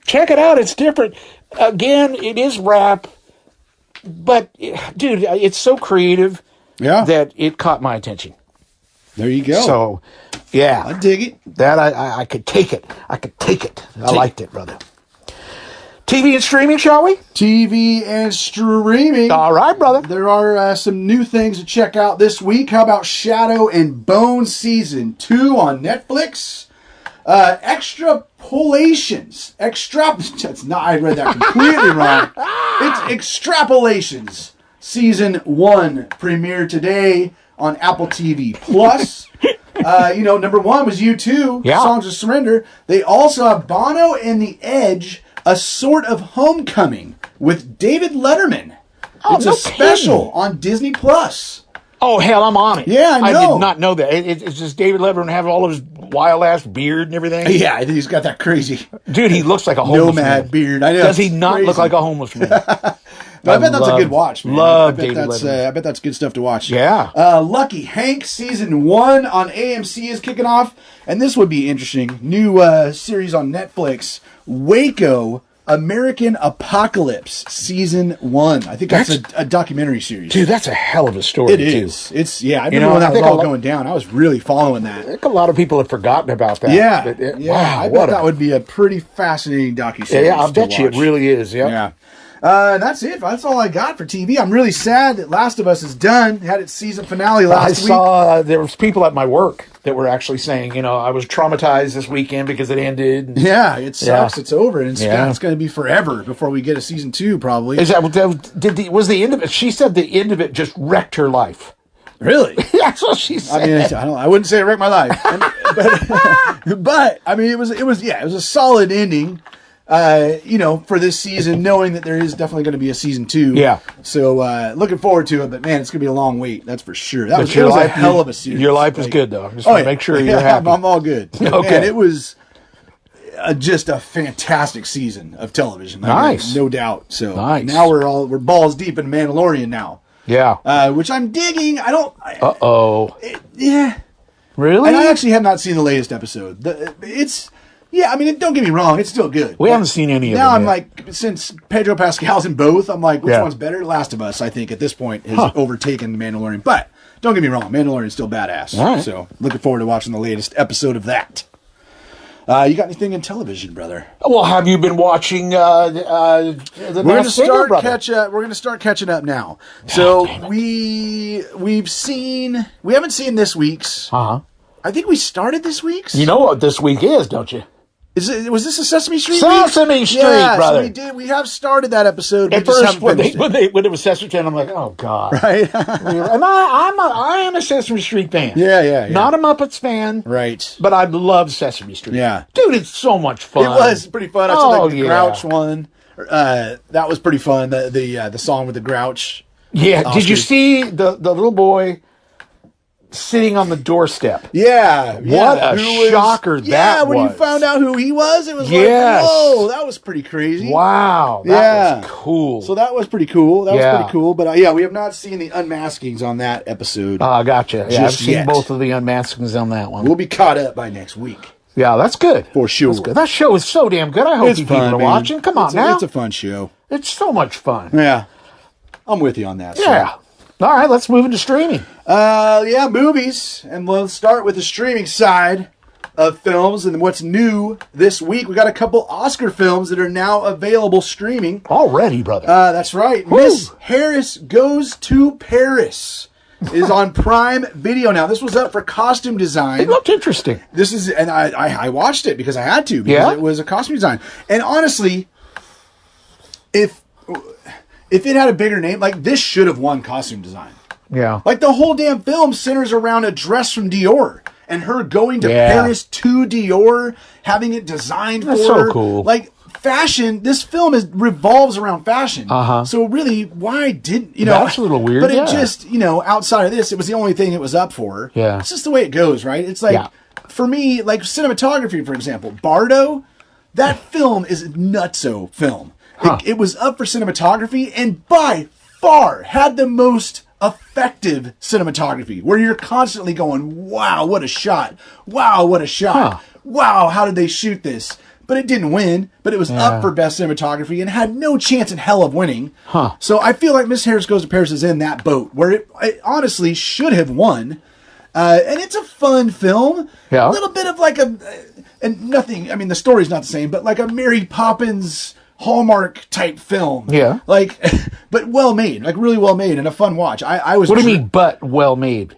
Check it out. It's different. Again, it is rap. But, dude, it's so creative that it caught my attention. There you go. So, yeah. I dig it. That I could take it. I could take it. I liked it, brother. TV and streaming, shall we? TV and streaming. All right, brother. There are some new things to check out this week. How about Shadow and Bone Season 2 on Netflix? Extrapolations. That's not, I read that completely wrong. It's Extrapolations. Season 1 premiered today on Apple TV Plus. Number 1 was U2, Yeah. Songs of Surrender. They also have Bono and The Edge, A Sort of Homecoming with David Letterman. Oh, It's no a special kidding. on Disney Plus. Oh, hell, I'm on it. Yeah, I know. did not know that. It's just David Letterman having all of his wild-ass beard and everything. Yeah, he's got that crazy Dude, he looks like a homeless nomad man. beard. I know. Does he it's not crazy. look like a homeless man? I bet that's a good watch, man. Love I bet David that's, Letterman. I bet that's good stuff to watch. Yeah. Lucky Hank Season 1 on AMC is kicking off. And this would be interesting. New series on Netflix. Waco, American Apocalypse Season 1. I think that's a documentary series. Dude, that's a hell of a story, It too. is. It's, I remember know, when I that was think all going down. I was really following that. I think a lot of people have forgotten about that. Yeah. But Wow, I bet that would be a pretty fascinating docuseries. Yeah, I bet you it really is. Yep. Yeah. That's it. That's all I got for TV. I'm really sad that Last of Us is done. Had its season finale I last week. saw there was people at my work that were actually saying, I was traumatized this weekend because it ended. Yeah, it sucks. Yeah. It's over, and it's Yeah. going to be forever before we get a season 2, probably. Is that was the end of it? She said the end of it just wrecked her life. Really? That's what she said. I mean, I wouldn't say it wrecked my life, but I mean, it was a solid ending. For this season, knowing that there is definitely going to be a season 2. Yeah. So looking forward to it, but man, it's going to be a long wait. That's for sure. That But was, your it was a life- hell of a series. Your life is good, though. Just want to make sure you're happy. I'm all good. Okay. Man, it was just a fantastic season of television. I mean, Nice. no doubt. So Nice. now we're balls deep in Mandalorian now, Yeah. which I'm digging. Uh-oh. Yeah. Really? And I actually have not seen the latest episode. Don't get me wrong, it's still good. We haven't seen any of now them I'm yet. like, since Pedro Pascal's in both, I'm like, which Yeah. one's better? Last of Us, I think, at this point, has overtaken Mandalorian. But don't get me wrong, Mandalorian's still badass. All right. So looking forward to watching the latest episode of that. You got anything in television, brother? Well, have you been watching the We're going to Masked Singer, start brother? we're going to start catching up now. So we haven't seen this week's. Uh-huh. I think we started this week's. You know what this week is, don't you? Was this a Sesame Street? Sesame Street, yeah, brother. So we have started that episode. At We just first, haven't when finished it. it was Sesame Street, I'm like, oh god, Right. And I am a Sesame Street fan. Yeah. Not a Muppets fan, Right. but I love Sesame Street. Yeah. Dude, it's so much fun. It was pretty fun. I saw Oh, like the yeah. Grouch one. That was pretty fun. The song with the Grouch. Yeah. Did you Oscars. see the little boy sitting on the doorstep? Yeah. What a shocker Yeah, that when you was. found out who he was, it was Yes. like, whoa, that was pretty crazy. Wow, that Yeah. was cool. So that was pretty cool. That Yeah. was pretty cool. But yeah, we have not seen the unmaskings on that episode. Gotcha. Yeah, I've Just seen yet. both of the unmaskings on that one. We'll be caught up by next week. Yeah, that's good. For sure. That's good. That show is so damn good. I hope It's you fun, people are man. watching. Come on now. It's a fun show. It's so much fun. Yeah. I'm with you on that. Yeah. All right, let's move into streaming. Yeah, movies. And we'll start with the streaming side of films and what's new this week. We got a couple Oscar films that are now available streaming. Already, brother. That's right. Miss Harris Goes to Paris is on Prime Video now. This was up for costume design. It looked interesting. This is, and I watched it because I had to, because Yeah? it was a costume design. And honestly, if it had a bigger name, like this should have won costume design. Yeah. Like the whole damn film centers around a dress from Dior and her going to Yeah. Paris to Dior, having it designed That's for so her. cool. Like fashion, this film revolves around fashion. Uh-huh. So really, why didn't you know? That's a little weird, But it yeah. just outside of this, it was the only thing it was up for. Yeah. It's just the way it goes, right? It's like Yeah. for me, like cinematography, for example, Bardo. That film is a nutso film. Huh. It was up for cinematography and by far had the most effective cinematography where you're constantly going, wow, what a shot. Wow, what a shot. Huh. Wow, how did they shoot this? But it didn't win, but it was up for best cinematography and had no chance in hell of winning. Huh. So I feel like Miss Harris Goes to Paris is in that boat where it honestly should have won. And it's a fun film. Yeah. A little bit of like and nothing, I mean, the story's not the same, but like a Mary Poppins Hallmark type film. Yeah. Like, but well made, like really well made and a fun watch. I was. What do you mean, but well made?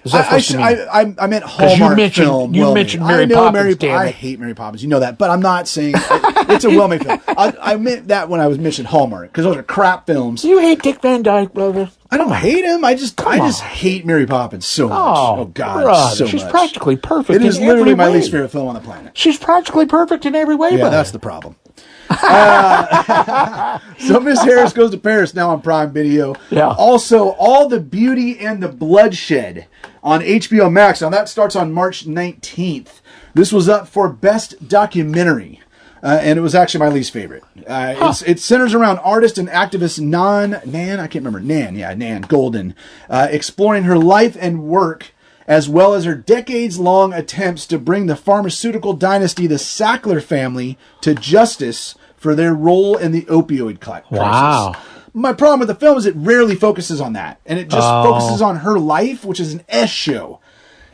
Is that supposed to mean? I meant Hallmark film. you well mentioned made. Mary I know Poppins, damn I it. hate Mary Poppins. You know that, but I'm not saying it's a well-made film. I meant that when I was mentioning Hallmark because those are crap films. Do you hate Dick Van Dyke, brother? I don't hate him. I just on. hate Mary Poppins so much. Oh, God, brother, so she's much. practically perfect. It is in literally every my way. least favorite film on the planet. She's practically perfect in every way, Yeah, brother. that's the problem. So Miss Harris Goes to Paris now on Prime Video. Yeah. Also, All the Beauty and the Bloodshed on HBO Max. Now that starts on March 19th. This was up for Best Documentary. And it was actually my least favorite. It centers around artist and activist Nan Golden, exploring her life and work, as well as her decades-long attempts to bring the pharmaceutical dynasty, the Sackler family, to justice for their role in the opioid crisis. Wow. My problem with the film is it rarely focuses on that, and it just focuses on her life, which is an S show.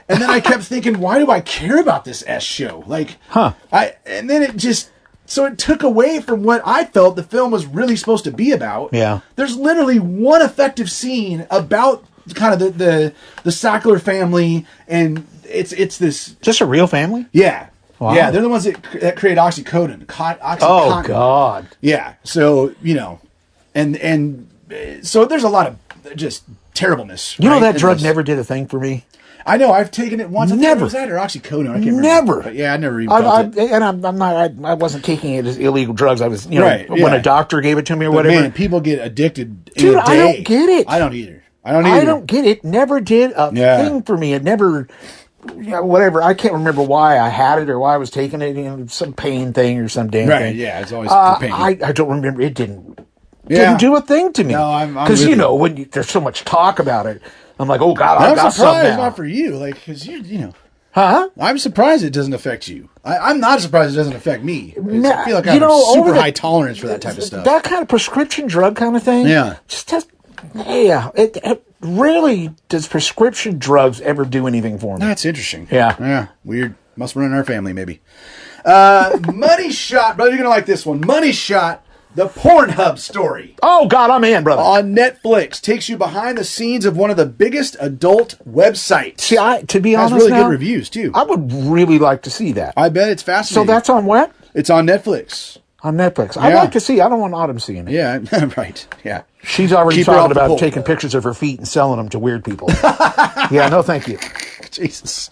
And then I kept thinking, why do I care about this S show? Like, and then it just, so it took away from what I felt the film was really supposed to be about. Yeah. There's literally one effective scene about kind of the Sackler family, and it's this, Just a real family? yeah. Wow. Yeah, they're the ones that create Oxycodone. Oxycontin. Oh, God. Yeah. So, and so there's a lot of just terribleness. You know right, that in drug this. never did a thing for me? I know. I've taken it once. I think Never. it was that or oxycodone. I can't remember. Never. But yeah, I never even felt it. I'm not. I wasn't taking it as illegal drugs. I was, Right, when yeah. a doctor gave it to me or But whatever. man, people get addicted in Dude, a day. I don't get it. I don't either. I don't get it. Never did a Yeah. thing for me. It never, whatever. I can't remember why I had it or why I was taking it. Some pain thing or some damn Right. thing. Yeah. It's always the pain. I don't remember. It didn't do a thing to me. No, I'm because with you. when there's so much talk about it, I'm like, oh God, I I'm got some surprised now. not for you. Like, because Huh? I'm surprised it doesn't affect you. I'm not surprised it doesn't affect me. I feel like I have a over super the- high tolerance for that type of stuff. That kind of prescription drug kind of thing. Yeah. Just has, it rarely does prescription drugs ever do anything for me. That's interesting. Yeah. Yeah. Weird. Must run in our family, maybe. Money Shot. Brother, you're going to like this one. Money Shot The Pornhub Story Oh, God, I'm in, brother. on Netflix takes you behind the scenes of one of the biggest adult websites. See, to be Has honest really now, good reviews, too. I would really like to see that. I bet it's So fascinating. that's on what? It's on Netflix. On Netflix. I'd Yeah. like to see. I don't want Autumn seeing it. Yeah, right. Yeah. She's already Keep her off talking the about pole. taking pictures of her feet and selling them to weird people. Yeah, no, thank you. Jesus.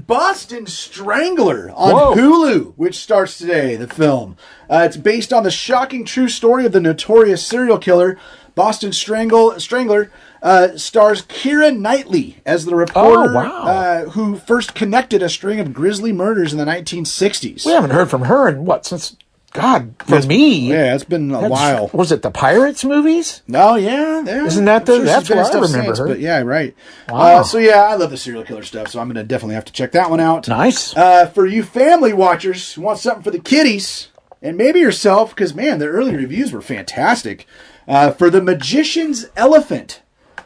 Boston Strangler on Whoa. Hulu, which starts today, the film. It's based on the shocking true story of the notorious serial killer. Boston Strangler stars Keira Knightley as the reporter wow. who first connected a string of grisly murders in the 1960s. We haven't heard from her in what, since, God, for me. Yeah, it's been a while. Was it the Pirates movies? No, yeah. Isn't that the- that's she's been in where I stuff remember her. But yeah, right. Wow. So yeah, I love the serial killer stuff, so I'm going to definitely have to check that one out. Nice. For you family watchers who want something for the kiddies, and maybe yourself, because man, the early reviews were fantastic. For The Magician's Elephant.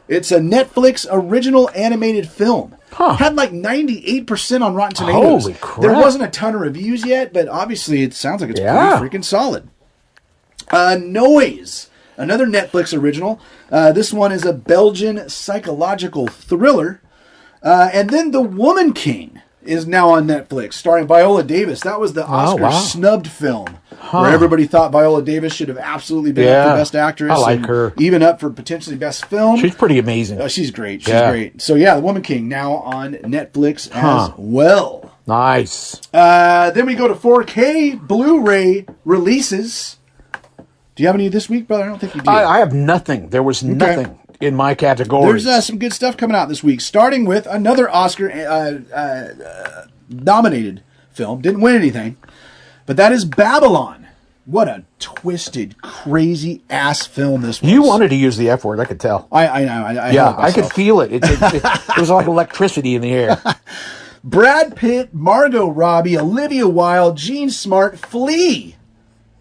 It's a Netflix original animated film. Huh. Had like 98% on Rotten Tomatoes. Holy crap. There wasn't a ton of reviews yet, but obviously it sounds like it's Yeah. pretty freaking solid. Noise, another Netflix original. This one is a Belgian psychological thriller. And then The Woman King is now on Netflix, starring Viola Davis. That was the Oscar wow. snubbed film, where everybody thought Viola Davis should have absolutely been up for Yeah. Best Actress. I like and her. even up for potentially Best Film. She's pretty amazing. She's great. She's Yeah. great. So yeah, The Woman King now on Netflix as well. Nice. Then we go to 4K Blu-ray releases. Do you have any this week, brother? I don't think you do. I have nothing. There was nothing in my categories. There's some good stuff coming out this week, starting with another Oscar nominated film. Didn't win anything, but that is Babylon. What a twisted, crazy ass film this was. You wanted to use the F word, I could tell. I know. I Yeah, held I could myself. feel it. It was like electricity in the air. Brad Pitt, Margot Robbie, Olivia Wilde, Gene Smart, Flea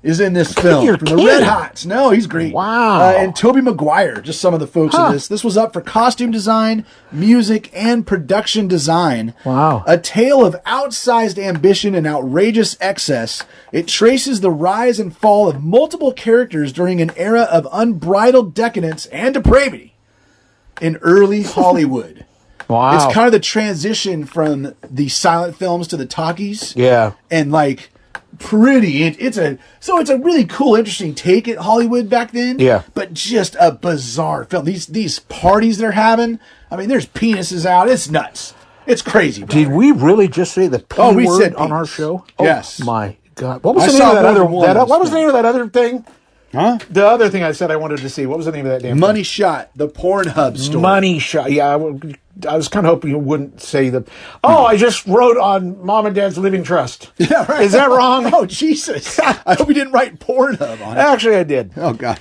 is in this film You're from the kidding. Red Hots. No, he's great. Wow. And Tobey Maguire, just some of the folks in this. This was up for costume design, music, and production design. Wow. A tale of outsized ambition and outrageous excess. It traces the rise and fall of multiple characters during an era of unbridled decadence and depravity in early Hollywood. Wow. It's kind of the transition from the silent films to the talkies. Yeah. And like pretty it's a really cool, interesting take at Hollywood back then. Yeah. But just a bizarre film. These parties they're having, I mean, there's penises out. It's nuts. It's crazy. Did brother. we really just say the P we word said on our penis. show? Yes. Oh, my God. What was I the name saw of that more other than one in this what was the film. name of that other thing? Huh? The other thing I said I wanted to see. What was the name of that damn Money Shot, the Pornhub thing? story. Money Shot. Yeah, I was kind of hoping you wouldn't say the. Oh, I just wrote on Mom and Dad's Living Trust. Yeah, right. Is that wrong? Oh, Jesus. I hope you didn't write Pornhub on it. Actually, I did. Oh, God.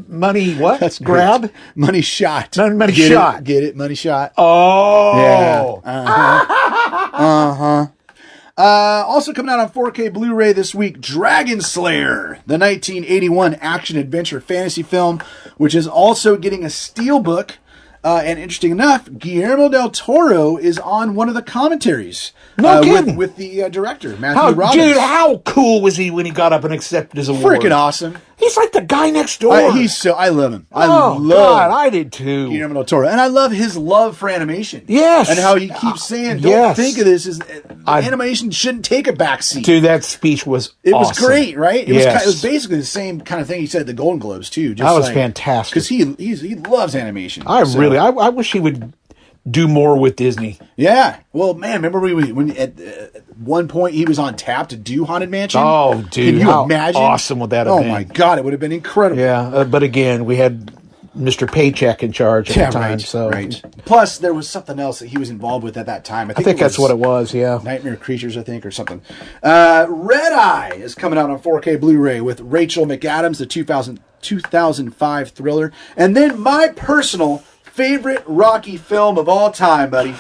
Money what? That's great. Grab? Money Shot. Money Get Shot. It? Get it? Money Shot. Oh. Yeah. Also coming out on 4K Blu-ray this week, Dragon Slayer, the 1981 action-adventure fantasy film, which is also getting a steelbook. And interesting enough, Guillermo del Toro is on one of the commentaries. No kidding. With the director, Matthew Robbins. Dude, how cool was he when he got up and accepted his award? Freaking awesome. He's like the guy next door. I love him. I oh, love God, I did too. Guillermo del Toro. And I love his love for animation. Yes. And how he keeps saying, don't Yes. think of this as animation shouldn't take a backseat. Dude, that speech was It was awesome. great, right? It Yes. was basically the same kind of thing he said at the Golden Globes too. Just That was fantastic. because he loves animation. I So, I wish he would do more with Disney. yeah. Well, man, remember when at one point he was on tap to do Haunted Mansion? Oh, dude, Can you how imagine? awesome would that have Oh been? my God, it would have been incredible. Yeah, but again, we had Mr. Paycheck in charge at the time, right. so Right. Plus, there was something else that he was involved with at that time. I think that's what it was. Yeah. Nightmare Creatures, I think, or something. Red Eye is coming out on 4K Blu-ray with Rachel McAdams, the 2005 thriller. And then my personal favorite Rocky film of all time, buddy.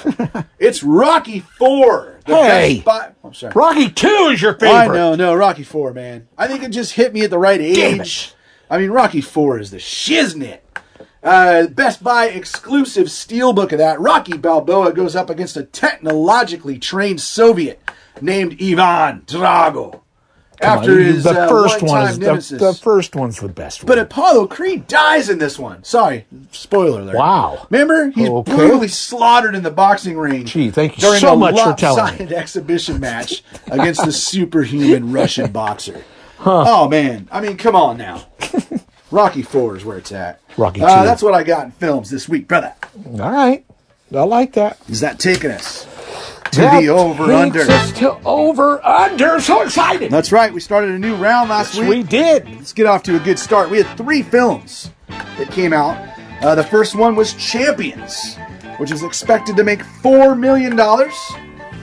It's Rocky 4. Hey! I'm sorry. Rocky 2 is your favorite. I know, no, Rocky 4, man. I think it just hit me at the right Damn age. it. I mean, Rocky 4 is the shiznit. Best Buy exclusive steelbook of that. Rocky Balboa goes up against a technologically trained Soviet named Ivan Drago. After his the first one one-time is nemesis. the first one's the best one. But Apollo Creed dies in this one. Sorry, spoiler alert. Wow. Remember, he's Okay. brutally slaughtered in the boxing ring. Gee, thank you during so a much for telling me. lopsided exhibition match against the superhuman Russian boxer. Oh man, I mean, come on now. Rocky 4 is where it's at. Rocky 2. That's what I got in films this week, brother. All right. I like that. Is that taking us to the over-under? Takes us to over-under. So excited. That's right. We started a new round last week. We did. Let's get off to a good start. We had 3 films that came out. The first one was Champions, which is expected to make $4 million.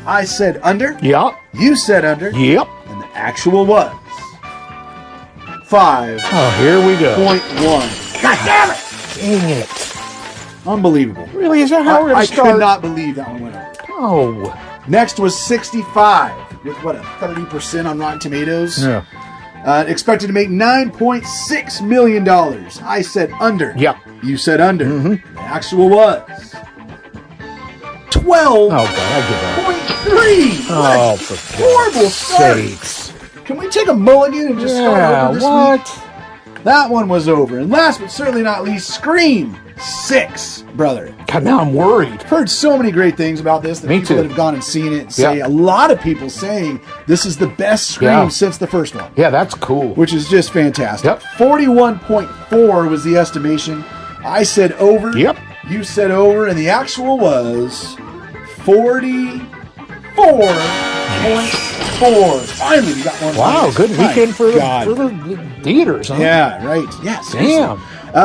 I said under. Yep. You said under. Yep. And the actual was 5.1. Oh, here we go. God damn it! Dang it. Unbelievable. Really? Is that how we're going I to start? could not believe that one went over. Oh. Next was 65, with what, a 30% on Rotten Tomatoes? Yeah. Expected to make $9.6 million. I said under. Yep. You said under. The actual was 12.3. Oh, God, I give up. Oh, for horrible God's start. sakes. Can we take a mulligan and just start over this what? week? That one was over. And last but certainly not least, Scream 6, brother. God, now I'm worried. Heard so many great things about this. The Me people too. that have gone and seen it say Yeah. a lot of people saying this is the best Scream Yeah. since the first one. Yeah, that's cool. Which is just fantastic. Yep. 41.4 was the estimation. I said over. Yep. You said over, and the actual was 44.4. Finally, we got one. Wow, right. good My weekend for God. the theaters, huh? Yeah, right. Yes. Damn.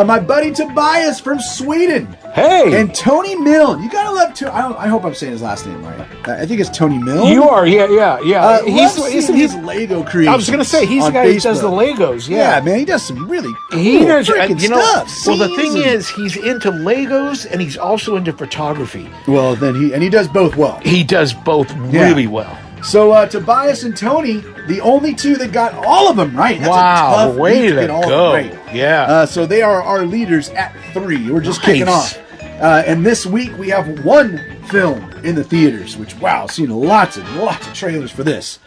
My buddy Tobias from Sweden. Hey. And Tony Milne. You gotta love Tony. I hope I'm saying his last name right. I think it's Tony Milne. You are, yeah. Isn't his Lego creations? I was going to say, he's the on guy who does the Facebook. Legos. Yeah, Yeah, man, he does some really cool He does, freaking you know, stuff. well, the Scenes thing and- is, he's into Legos and he's also into photography. well, then he does both well. He does both Yeah. really well. So Tobias and Tony, the only two that got all of them right. That's Wow, a tough way week to get all of go. them right. Yeah. So they are our leaders at 3. We're just kicking Nice. off. And this week we have one film in the theaters, which, wow, seen lots and lots of trailers for this.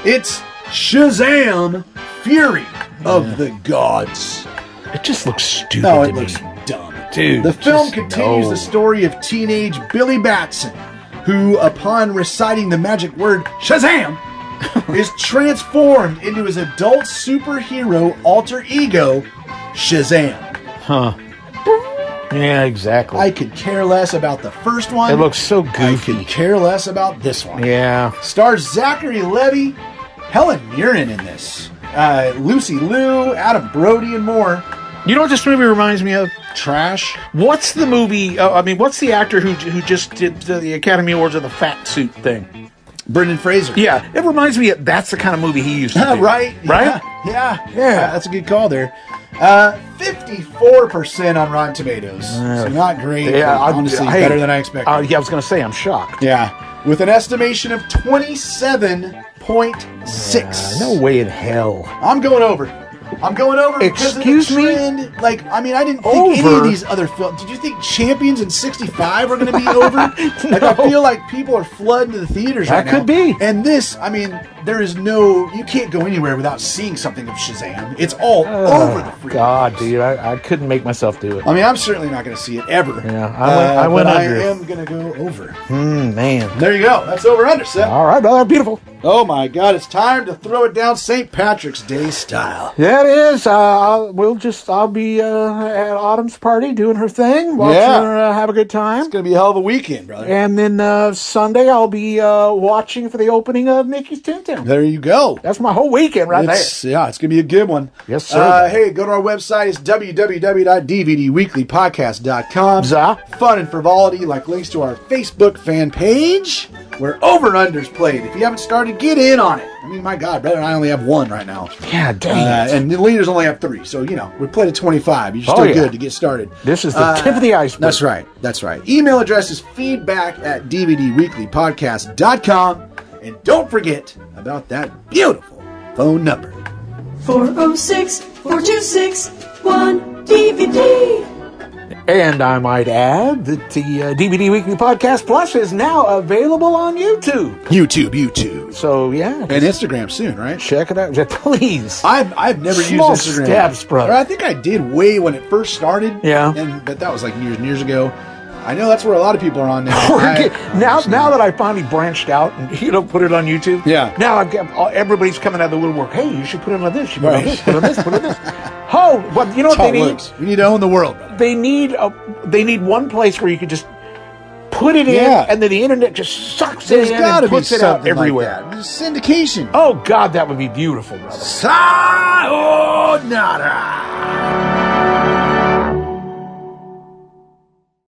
It's Shazam! Fury of the Gods. It just looks stupid No, to it me. looks dumb. Dude, The film just continues no. the story of teenage Billy Batson, who, upon reciting the magic word Shazam, is transformed into his adult superhero alter ego, Shazam. Huh. Yeah, exactly. I could care less about the first one. It looks so I goofy. could care less about this one. Yeah. Stars Zachary Levi, Helen Mirren in this, Lucy Liu, Adam Brody, and more. You know what this movie reminds me of? Trash. What's the movie? What's the actor who just did the Academy Awards of the fat suit thing? Brendan Fraser. Yeah, it reminds me of that's the kind of movie he used to do. Right? Right? Yeah. Yeah. That's a good call there. 54% on Rotten Tomatoes. So not great. Yeah, but honestly, hey, better than I expected. Yeah, I was going to say, I'm shocked. Yeah. With an estimation of 27.6. No way in hell. I'm going over. I'm going over because Excuse of the me? trend. Like, I mean, I didn't think any of Over? these other films. Did you think Champions and 65 were going to be over? Like, I feel like people are flooding to the theaters right That could now. be. And this, I mean, there is no. You can't go anywhere without seeing something of Shazam. It's all over the freaking God, place. dude, I couldn't make myself do it. I mean, I'm certainly not going to see it ever. Yeah, I went but under. I am going to go over. Man. There you go. That's over under, Seth. All right, brother, beautiful. Oh my God! It's time to throw it down St. Patrick's Day style. That is. I'll be at Autumn's party doing her thing. Watch Yeah. her have a good time. It's going to be a hell of a weekend, brother. And then Sunday I'll be watching for the opening of Mickey's Toontown. There you go. That's my whole weekend right there. Yeah, it's going to be a good one. Yes, sir. Hey, go to our website. It's www.dvdweeklypodcast.com. Za. Fun and frivolity, like links to our Facebook fan page where over-unders played. If you haven't started, get in on it. I mean, my God, brother and I only have one right now. Yeah, dang it. And the leaders only have 3. So, you know, we played at 25. You're still yeah. good to get started. This is the tip of the iceberg. That's right. That's right. Email address is feedback@dvdweeklypodcast.com. And don't forget about that beautiful phone number. 406 426 1 DVD. And I might add that the DVD Weekly Podcast Plus is now available on YouTube. YouTube. So, yeah. And Instagram soon, right? Check it out. Please. I've never Small used Instagram. steps, brother. Or I think I did way when it first started. Yeah. But that was like years and years ago. I know that's where a lot of people are on now. Now that I finally branched out and put it on YouTube. Yeah. Now I've got everybody's coming out of the woodwork. Hey, you should put it on this. You put it on Right. this. Put it on this. Put it on this. Oh, but you know what they need? Works. We need to own the world, brother. They need one place where you can just put it in, and then the internet just sucks There's it in got to and be puts it out something everywhere. like that. Syndication. Oh God, that would be beautiful, brother. Sayonara.